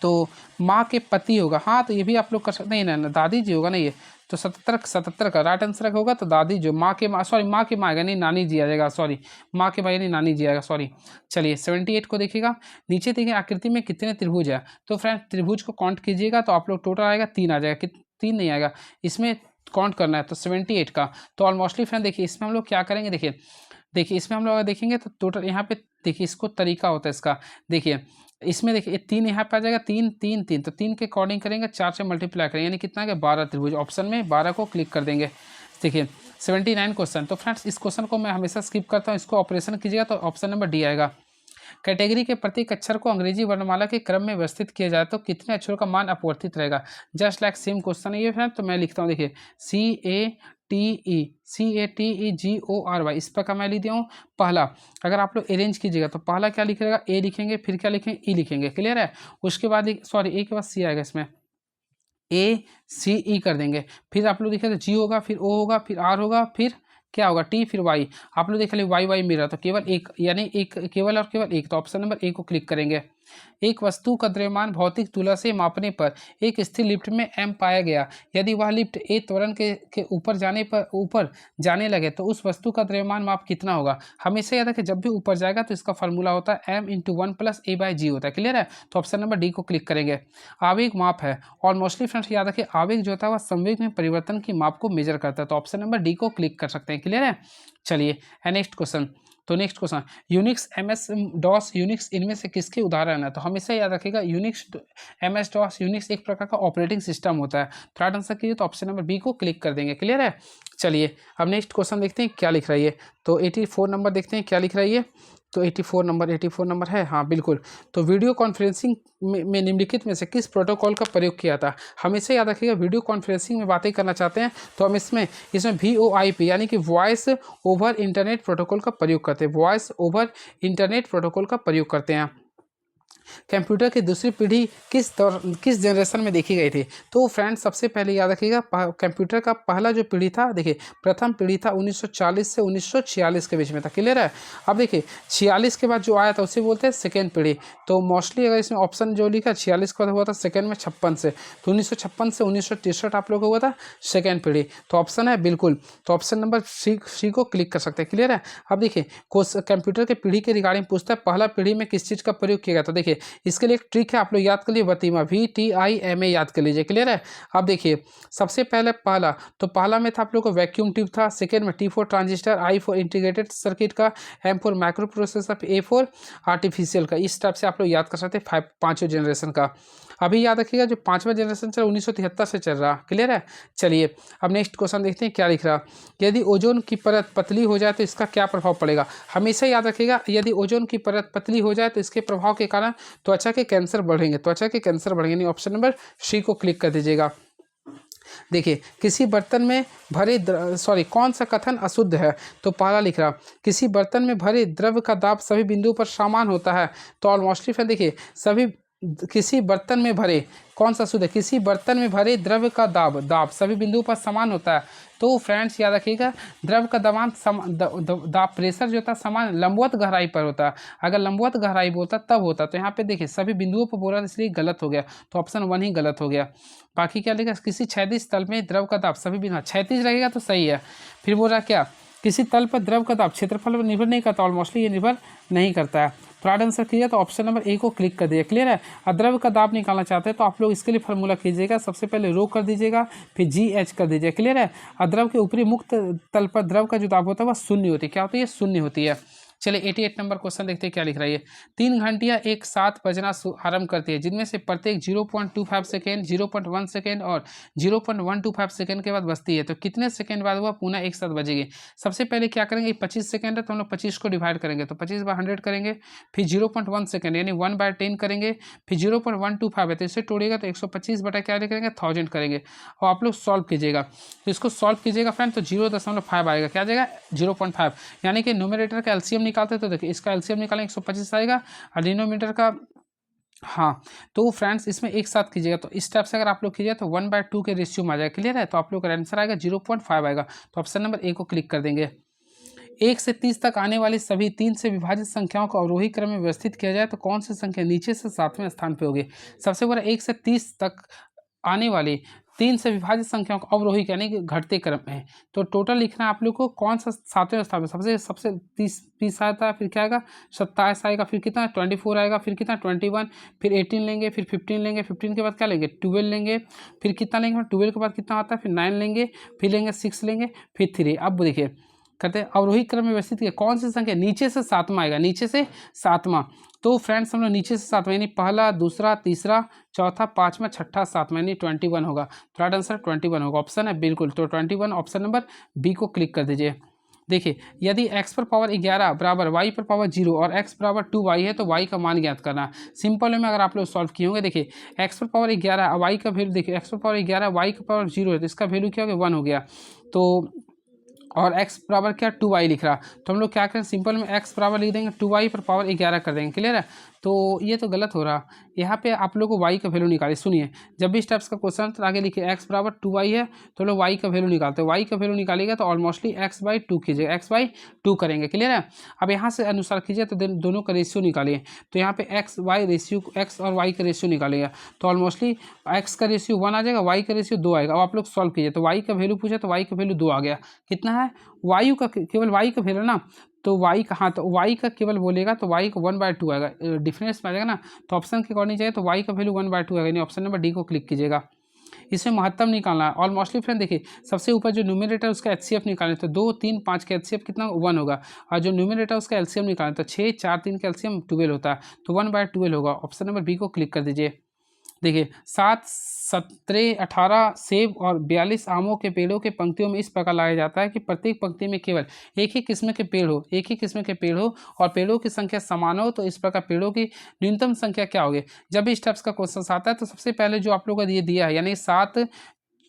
तो माँ के पति होगा। हाँ तो ये भी आप लोग कर सकते हैं, नहीं ना दादी जी होगा ना, ये तो 77 का राइट आंसर होगा। तो दादी जो माँ के माँ आएगा, नहीं नानी जी आ जाएगा, सॉरी माँ के भाई नहीं नानी जी आएगा, सॉरी। चलिए 78 को देखिएगा, नीचे देखिए आकृति में कितने त्रिभुज है, तो फ्रेंड त्रिभुज को काउंट कीजिएगा तो आप लोग टोटल आएगा 3 आ जाएगा, 3 नहीं आएगा, इसमें काउंट करना है तो 78 का। तो ऑलमोस्टली फ्रेंड देखिए इसमें हम लोग क्या करेंगे, देखिए इसमें हम लोग अगर देखेंगे तो टोटल यहाँ पे देखिए इसको तरीका होता है इसका। देखिए इसमें देखिए 3 यहाँ पे आ जाएगा, 3 3 3, तो 3 के अकॉर्डिंग करेंगे, 4 से मल्टीप्लाई करेंगे, यानी कितना है 12 त्रिभुज। ऑप्शन में 12 को क्लिक कर देंगे। देखिए 79 क्वेश्चन, तो फ्रेंड्स इस क्वेश्चन को मैं हमेशा स्किप करता हूँ, इसको ऑपरेशन कीजिएगा तो ऑप्शन नंबर डी आएगा। कैटेगरी के प्रत्येक अक्षर को अंग्रेजी वर्णमाला के क्रम में व्यवस्थित किया जाए तो कितने अक्षरों का मान अपवर्तित रहेगा। जस्ट लाइक सेम क्वेश्चन है ये फ्रेंड, तो मैं लिखता हूँ, देखिए CATEGORY, इस पर का मैं लिख दिया हूँ पहला। अगर आप लोग अरेंज कीजिएगा तो पहला क्या लिखिएगा, ए लिखेंगे, फिर क्या लिखेंगे, ई लिखेंगे। क्लियर है। उसके बाद सॉरी ए के बाद सी आएगा, इसमें ACE कर देंगे, फिर आप लोग देखिए तो जी होगा, फिर ओ होगा, फिर आर होगा, फिर क्या होगा टी फिर वाई, आप लोग देख लीजिए वाई वाई मिल रहा तो केवल एक, यानी एक केवल और केवल एक, तो ऑप्शन नंबर ए को क्लिक करेंगे। एक वस्तु का द्रव्यमान भौतिक तुला से मापने पर एक स्थिर लिफ्ट में m पाया गया। यदि वह लिफ्ट ए त्वरण के ऊपर जाने लगे तो उस वस्तु का द्रव्यमान माप कितना होगा। हमेशा याद रखें जब भी ऊपर जाएगा तो इसका फॉर्मूला होता है m into 1 plus A by G होता है। क्लियर है, तो ऑप्शन नंबर डी को क्लिक करेंगे। आवेग माप है और मोस्टली फ्रेंड्स याद रखें आवेग जो होता है वह संवेग में परिवर्तन की माप को मेजर करता है, तो ऑप्शन नंबर डी को क्लिक कर सकते हैं। क्लियर है, चलिए नेक्स्ट क्वेश्चन। तो next question, Unix MS DOS Unix इनमें से किसके उदाहरण है। तो हमेशा याद रखिएगा यूनिक्स MS डॉस यूनिक्स एक प्रकार का ऑपरेटिंग सिस्टम होता है। थर्ड आंसर कीजिए तो ऑप्शन नंबर बी को क्लिक कर देंगे। क्लियर है, चलिए अब नेक्स्ट क्वेश्चन देखते हैं क्या लिख रहा है ये। तो 84 नंबर देखते हैं क्या लिख रहा है ये। तो 84 नंबर है, हाँ बिल्कुल। तो वीडियो कॉन्फ्रेंसिंग में निम्नलिखित में से किस प्रोटोकॉल का प्रयोग किया था। हमेशा याद रखिएगा वीडियो कॉन्फ्रेंसिंग में बातें करना चाहते हैं तो हम इसमें VoIP यानी कि वॉइस ओवर इंटरनेट प्रोटोकॉल का प्रयोग करते हैं। वॉइस ओवर इंटरनेट प्रोटोकॉल का प्रयोग करते हैं। कंप्यूटर की दूसरी पीढ़ी किस जनरेशन में देखी गई थी। तो फ्रेंड्स सबसे पहले याद रखिएगा कंप्यूटर का पहला जो पीढ़ी था, देखिए प्रथम पीढ़ी था 1940 से 1946 के बीच में था। क्लियर है, अब देखिए 46 के बाद जो आया था उसे बोलते हैं सेकेंड पीढ़ी। तो मोस्टली अगर इसमें ऑप्शन जो लिखा 46 के बाद हुआ था सेकेंड में 56 से, तो 1956 से 1963 आप लोग को हुआ था सेकेंड पीढ़ी। तो ऑप्शन है बिल्कुल, तो ऑप्शन नंबर सी को क्लिक कर सकते हैं। क्लियर है, अब देखिए कंप्यूटर के पीढ़ी के रिगार्डिंग पूछता है पहला पीढ़ी में किस चीज़ का प्रयोग किया गया। तो देखिए इसके लिए एक ट्रिक है, आप लोग याद कर लीजिए वतीमा VTIMA याद कर लीजिए। क्लियर है, अब देखिए सबसे पहले पहला में था आप लोग को वैक्यूम ट्यूब था, सेकेंड में T4 transistor, I for integrated circuit का, M for micro processor, A for artificial का। इस टाइप से आप लोग याद कर सकते हैं पांचों जनरेशन का। अभी याद रखिएगा जो पांचवा जनरेशन चल 1973 से चल रहा। क्लियर है, चलिए अब नेक्स्ट क्वेश्चन देखते हैं क्या लिख रहा। यदि ओजोन की परत पतली हो जाए तो इसका क्या प्रभाव पड़ेगा। हमेशा याद रखिएगा यदि ओजोन की परत पतली हो जाए तो इसके प्रभाव के कारण त्वचा के कैंसर बढ़ेंगे। नहीं, ऑप्शन नंबर सी को क्लिक कर दीजिएगा। देखिए किसी बर्तन में भरे कौन सा कथन अशुद्ध है। तो पहला लिख रहा किसी बर्तन में भरे द्रव का दाब सभी बिंदुओं पर समान होता है। तो ऑलमोस्टली फिर देखिए किसी बर्तन में भरे कौन सा शुद्ध है, किसी बर्तन में भरे द्रव का दाब सभी बिंदुओं पर समान होता है। तो फ्रेंड्स याद रखिएगा द्रव का दाब प्रेशर जो होता है समान लंबवत गहराई पर होता है। अगर लंबवत गहराई बोलता तब होता, तो यहाँ पे देखिए सभी बिंदुओं पर बोला इसलिए गलत हो गया, तो ऑप्शन 1 ही गलत हो गया। बाकी क्या लिखा, किसी क्षैतिज तल में द्रव का दाब सभी बिंदु, क्षैतिज रहेगा तो सही है। फिर बोल रहा क्या, किसी तल पर द्रव का दाब क्षेत्रफल पर निर्भर नहीं करता, ऑलमोस्टली ये निर्भर नहीं करता है। थर्ड आंसर कीजिए तो ऑप्शन नंबर ए को क्लिक कर दिया। क्लियर है, द्रव का दाब निकालना चाहते हैं तो आप लोग इसके लिए फार्मूला कीजिएगा, सबसे पहले रो कर दीजिएगा फिर GH कर दीजिए। क्लियर है, द्रव के ऊपरी मुक्त तल पर द्रव का जो दाब होता है वह शून्य होती है। क्या होती है, शून्य होती है। चलिए 88 नंबर क्वेश्चन देखते हैं क्या लिख रहा है। 3 घंटियाँ एक साथ बजना आरंभ करती है जिनमें से प्रत्येक 0.25 सेकेंड, 0.1 सेकेंड और 0.125 सेकेंड के बाद बजती है, तो कितने सेकेंड बाद वह पुनः एक साथ बजेगी। सबसे पहले क्या करेंगे, 25 सेकेंड है तो हम लोग 25 को डिवाइड करेंगे, तो 25/100 करेंगे। फिर 0.1 सेकेंड यानी 1/10 करेंगे। फिर 0.125 है तो इसे तोड़ेगा तो 125 बटा क्या करेंगे 1000 करेंगे। और आप लोग सॉल्व कीजिएगा, तो इसको सॉल्व कीजिएगा फ्रेंड, तो 0.5 आएगा। क्या जाएगा 0.5, यानी कि न्यूमरेटर का एलसीएम निकालते तो देखिए इसका एलसीएम निकालेंगे 125 आएगा और डिनोमिनेटर का, हाँ तो फ्रेंड्स इसमें एक साथ कीजिएगा, तो इस टाइप से अगर आप लोग कीजिएगा तो 1/2 के रेशियो में आ जाएगा। क्लियर है, तो आप लोग का आंसर आएगा 0.5 आएगा। तो ऑप्शन नंबर ए को क्लिक कर देंगे। 1 से 30 तक आने वाली सभी 3 से विभाजित संख्याओं को अवरोही क्रम में व्यवस्थित किया जाए तो कौन सी संख्या नीचे से 7वें स्थान पे होगी। सबसे बड़ा 1 से 30 तक आने वाली 3 से विभाजित संख्याओं को अवरोही यानी कि घटते क्रम में, तो टोटल लिखना है आप लोग को कौन सा 7वें स्थान पे। सबसे 30 आता है, फिर क्या आएगा 27 आएगा, फिर कितना 24 आएगा, फिर कितना 21, फिर 18 लेंगे, फिर 15 लेंगे, 15 के बाद क्या लेंगे 12 लेंगे, फिर कितना लेंगे 12 के बाद कितना आता है, फिर 9 लेंगे, फिर लेंगे 6 लेंगे, फिर 3। अब देखिए कहते हैं अवरोही क्रम में व्यवस्थित किया, कौन सी संख्या नीचे से 7वां आएगा, नीचे से 7वां। तो फ्रेंड्स हम लोग नीचे से 7वां यानी पहला, दूसरा, तीसरा, चौथा, 5वां, छठा, 7वां यानी 21 होगा। थर्ड आंसर 21 होगा, ऑप्शन है बिल्कुल। तो 21 ऑप्शन नंबर बी को क्लिक कर दीजिए। देखिए यदि x पर पावर 11 बराबर y पर पावर 0 और x बराबर 2y है तो y का मान ज्ञात करना। सिंपल में अगर आप लोग सॉल्व किए होंगे, देखिए x पर पावर 11 y का वैल्यू, देखिए x पर पावर 11 y का पावर 0 है तो इसका वैल्यू क्या हो गया 1 हो गया। तो और x बराबर क्या 2y लिख रहा, तो हम लोग क्या करें सिंपल में x बराबर लिख देंगे 2y पर पावर 11 कर देंगे। क्लियर है, तो ये तो गलत हो रहा। यहाँ पे आप लोग को y का वैल्यू निकालिए। सुनिए, जब भी इस टाइप्स का क्वेश्चन तो आगे लिखिए x बराबर 2y है, तो लोग y का वैल्यू निकालते हैं। y का वैल्यू निकालिएगा तो ऑलमोस्टली x/2 कीजिएगा, x/2 करेंगे। क्लियर है। अब यहाँ से अनुसार कीजिए तो दोनों का रेशियो निकालिए। तो यहाँ पे x/y रेशियो, x और y का रेशियो निकालिएगा तो ऑलमोस्टली x का रेशियो 1 आ जाएगा, y का रेशियो 2 आएगा। अब आप लोग सॉल्व कीजिए तो y का वैल्यू पूछा तो y का वैल्यू 2 आ गया। कितना है? वायु का केवल y का वैल्यू ना, तो y का, हाँ तो y का केवल बोलेगा तो y को 1/2 आएगा, डिफरेंस में आ जाएगा ना। तो ऑप्शन के अकॉर्डिंग जाए तो y का वैल्यू 1/2 आएगा, यानी ऑप्शन नंबर डी को क्लिक कीजिएगा। इसमें महत्तम निकालना है। ऑलमोस्टली फ्रेंड देखिए, सबसे ऊपर जो न्यूमरेटर उसका एचसीएफ निकालें तो 2, 3, 5 का एचसीएफ कितना 1 होगा, और जो न्यूमरेटर उसका एलसीएम निकालें तो 6, 4, 3 का एलसीएम 12 होता है, तो 1/12 होगा। ऑप्शन नंबर बी को क्लिक कर दीजिए। देखिए 7, 17, 18 सेब और 42 आमों के पेड़ों के पंक्तियों में इस प्रकार लगाया जाता है कि प्रत्येक पंक्ति में केवल एक ही किस्म के पेड़ हो, एक ही किस्म के पेड़ हो और पेड़ों की संख्या समान हो। तो इस प्रकार पेड़ों की न्यूनतम संख्या क्या होगी? जब भी इस टाइप्स का क्वेश्चन आता है तो सबसे पहले जो आप लोगों को ये दिया है, यानी 7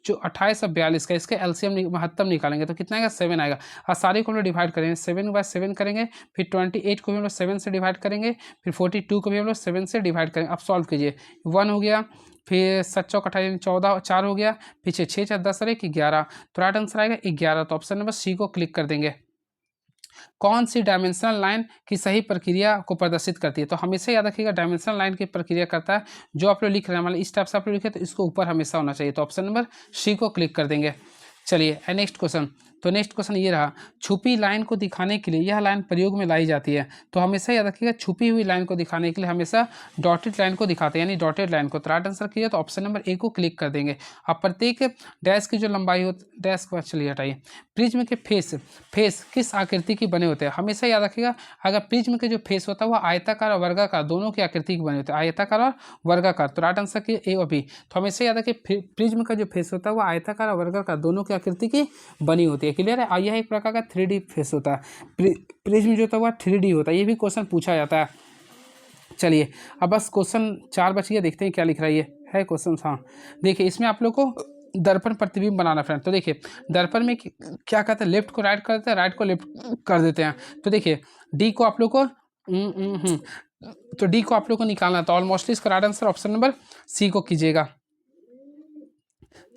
जो 28 और 42 का, इसका एलसीएम महत्तम निकालेंगे तो कितना आएगा? 7 आएगा। और सारे को हम लोग डिवाइड करेंगे, 7/7 करेंगे, फिर 28 को भी हम लोग 7 से डिवाइड करेंगे, फिर 42 को भी हम लोग 7 से डिवाइड करेंगे। अब सॉल्व कीजिए, 1 हो गया, फिर 7 चौक 28 14, 4 हो गया, पीछे 6 4 10 और 1 11, तो राइट आंसर आएगा 11। तो ऑप्शन नंबर सी को क्लिक कर देंगे। कौन सी डायमेंशनल लाइन की सही प्रक्रिया को प्रदर्शित करती है? तो हमेशा याद रखिएगा डायमेंशनल लाइन की प्रक्रिया करता है जो आप लोग लिख रहे हैं, मतलब इस टाइप से आप लोग लिखे तो इसको ऊपर हमेशा होना चाहिए। तो ऑप्शन नंबर सी को क्लिक कर देंगे। चलिए नेक्स्ट क्वेश्चन। तो नेक्स्ट क्वेश्चन ये रहा, छुपी लाइन को दिखाने के लिए यह लाइन प्रयोग में लाई जाती है। तो हमेशा याद रखिएगा छुपी हुई लाइन को दिखाने के लिए हमेशा डॉटेड लाइन को दिखाते हैं, यानी डॉटेड लाइन को। तो राइट आंसर कीजिए तो ऑप्शन नंबर ए को क्लिक कर देंगे। अब प्रत्येक डैश की जो लंबाई हो, डैश को चलिए हटाइए। प्रिज्म के फेस किस आकृति की बने होते हैं? हमेशा याद रखिएगा अगर प्रिज्म के जो फेस होता है वह आयताकार और वर्गाकार दोनों की आकृति के बने होते हैं, आयताकार और वर्गाकार। तो राइट आंसर की ए और बी। तो हमेशा याद रखिए प्रिज्म का जो फेस होता है वह आयताकार और वर्गाकार दोनों की आकृति की बनी होती है। क्लियर है। और यह एक प्रकार का 3D फेस होता है। प्रिज्म जो होता है वह 3D होता है, ये भी क्वेश्चन पूछा जाता है। चलिए अब बस क्वेश्चन 4 बच गया, देखते हैं क्या लिख रहा है। ये है क्वेश्चन। हाँ देखिए, इसमें आप लोग को दर्पण प्रतिबिंब बनाना फ्रेंड। तो देखिए दर्पण में क्या कहते हैं, लेफ्ट को राइट करते हैं, राइट को लेफ्ट कर देते हैं। तो देखिए डी को आप लोग को तो डी को आप लोग को निकालना, तो ऑलमोस्टली इसका right answer option number C को कीजिएगा।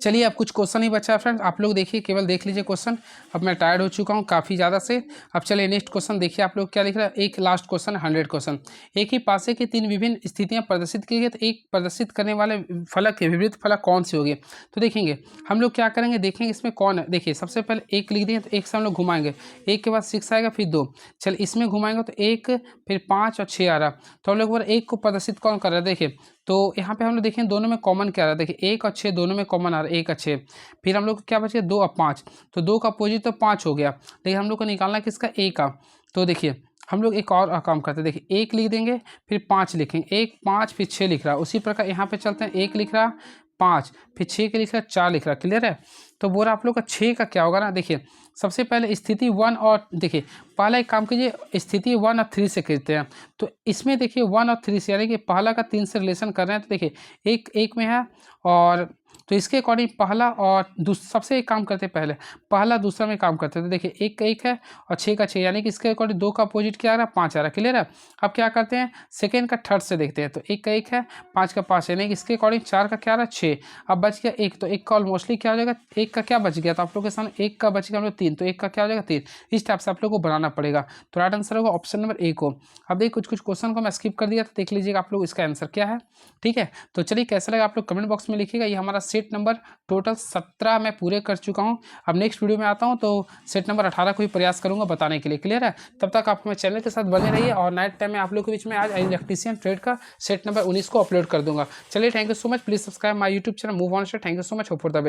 चलिए अब कुछ क्वेश्चन ही बचा है फ्रेंड्स, आप लोग देखिए, केवल देख लीजिए क्वेश्चन। अब मैं टायर्ड हो चुका हूँ काफ़ी ज़्यादा से। अब चलिए नेक्स्ट क्वेश्चन देखिए आप लोग क्या लिख रहा है। एक लास्ट क्वेश्चन 100 क्वेश्चन। एक ही पासे की 3 विभिन्न स्थितियाँ प्रदर्शित की गई, तो एक प्रदर्शित करने वाले फलक के विपरीत फलक कौन सी होगी? तो देखेंगे हम लोग क्या करेंगे, देखेंगे इसमें कौन है। देखिए सबसे पहले 1 लिख दिए तो 1 से हम लोग घुमाएंगे, 1 के बाद 6 आएगा, फिर 2। चल इसमें घुमाएंगे तो 1, फिर 5 और 6 आ रहा। तो हम लोग 1 को प्रदर्शित कौन कर रहा है? देखिए तो यहाँ पे हम लोग देखें दोनों में कॉमन क्या आ रहा है। देखिए 1 और 6 दोनों में कॉमन आ रहा है, 1 और 6। फिर हम लोग को क्या बच गया? 2 और 5। तो 2 का अपोजिट तो 5 हो गया, लेकिन हम लोग को निकालना है किसका? A का। तो देखिए हम लोग एक और काम करते हैं। देखिए 1 लिख देंगे, फिर 5 लिखेंगे, 1 5 फिर 6 लिख रहा है। उसी प्रकार यहाँ पे चलते हैं, 1 लिख रहा, 5 फिर 6 के लिख रहा, 4 लिख रहा। क्लियर है। तो बोला आप लोग का 6 का क्या होगा ना। देखिए सबसे पहले स्थिति 1 और देखिए पहला एक काम कीजिए, स्थिति 1 और 3 से करते हैं। तो इसमें देखिए 1 और 3 से, यानी कि पहला का 3 से रिलेशन कर रहे हैं। तो देखिए एक में है, और तो इसके अकॉर्डिंग पहला और सबसे एक काम करते हैं, पहले पहला दूसरा में काम करते हैं। तो देखिए 1 का 1 है और 6 का 6, यानी कि इसके अकॉर्डिंग 2 का अपोजिट क्या आ रहा है? 5 आ रहा है। क्लियर है। अब क्या करते हैं, सेकेंड का थर्ड से देखते हैं। तो 1 का 1 है, 5 का 5 है, यानी कि इसके अकॉर्डिंग 4 का क्या आ रहा है? 6। अब बच गया 1, तो 1 का ऑलमोस्टली क्या हो जाएगा? 1 का क्या बच गया? तो आप लोग के सामने 1 का बच गया हम लोग 3, तो 1 का क्या हो जाएगा? 3। इस टाइप से आप लोग को बनाना पड़ेगा। तो राइट आंसर होगा ऑप्शन नंबर ए को। अब देखिए कुछ क्वेश्चन को मैं स्किप कर दिया, तो देख लीजिएगा आप लोग इसका आंसर क्या है। ठीक है। तो चलिए कैसा लगा आप लोग कमेंट बॉक्स में लिखिएगा। ये हमारा सेट नंबर टोटल 17 मैं पूरे कर चुका हूँ। अब नेक्स्ट वीडियो में आता हूँ तो सेट नंबर 18 को भी प्रयास करूँगा बताने के लिए। क्लियर है। तब तक आप हमारे चैनल के साथ बने रहिए, और नाइट टाइम में आप लोग के बीच में आज इलेक्ट्रीशियन ट्रेड का सेट नंबर 19 को अपलोड कर दूंगा। चलिए thank you so much. Please subscribe my YouTube channel move on. Thank you so much for the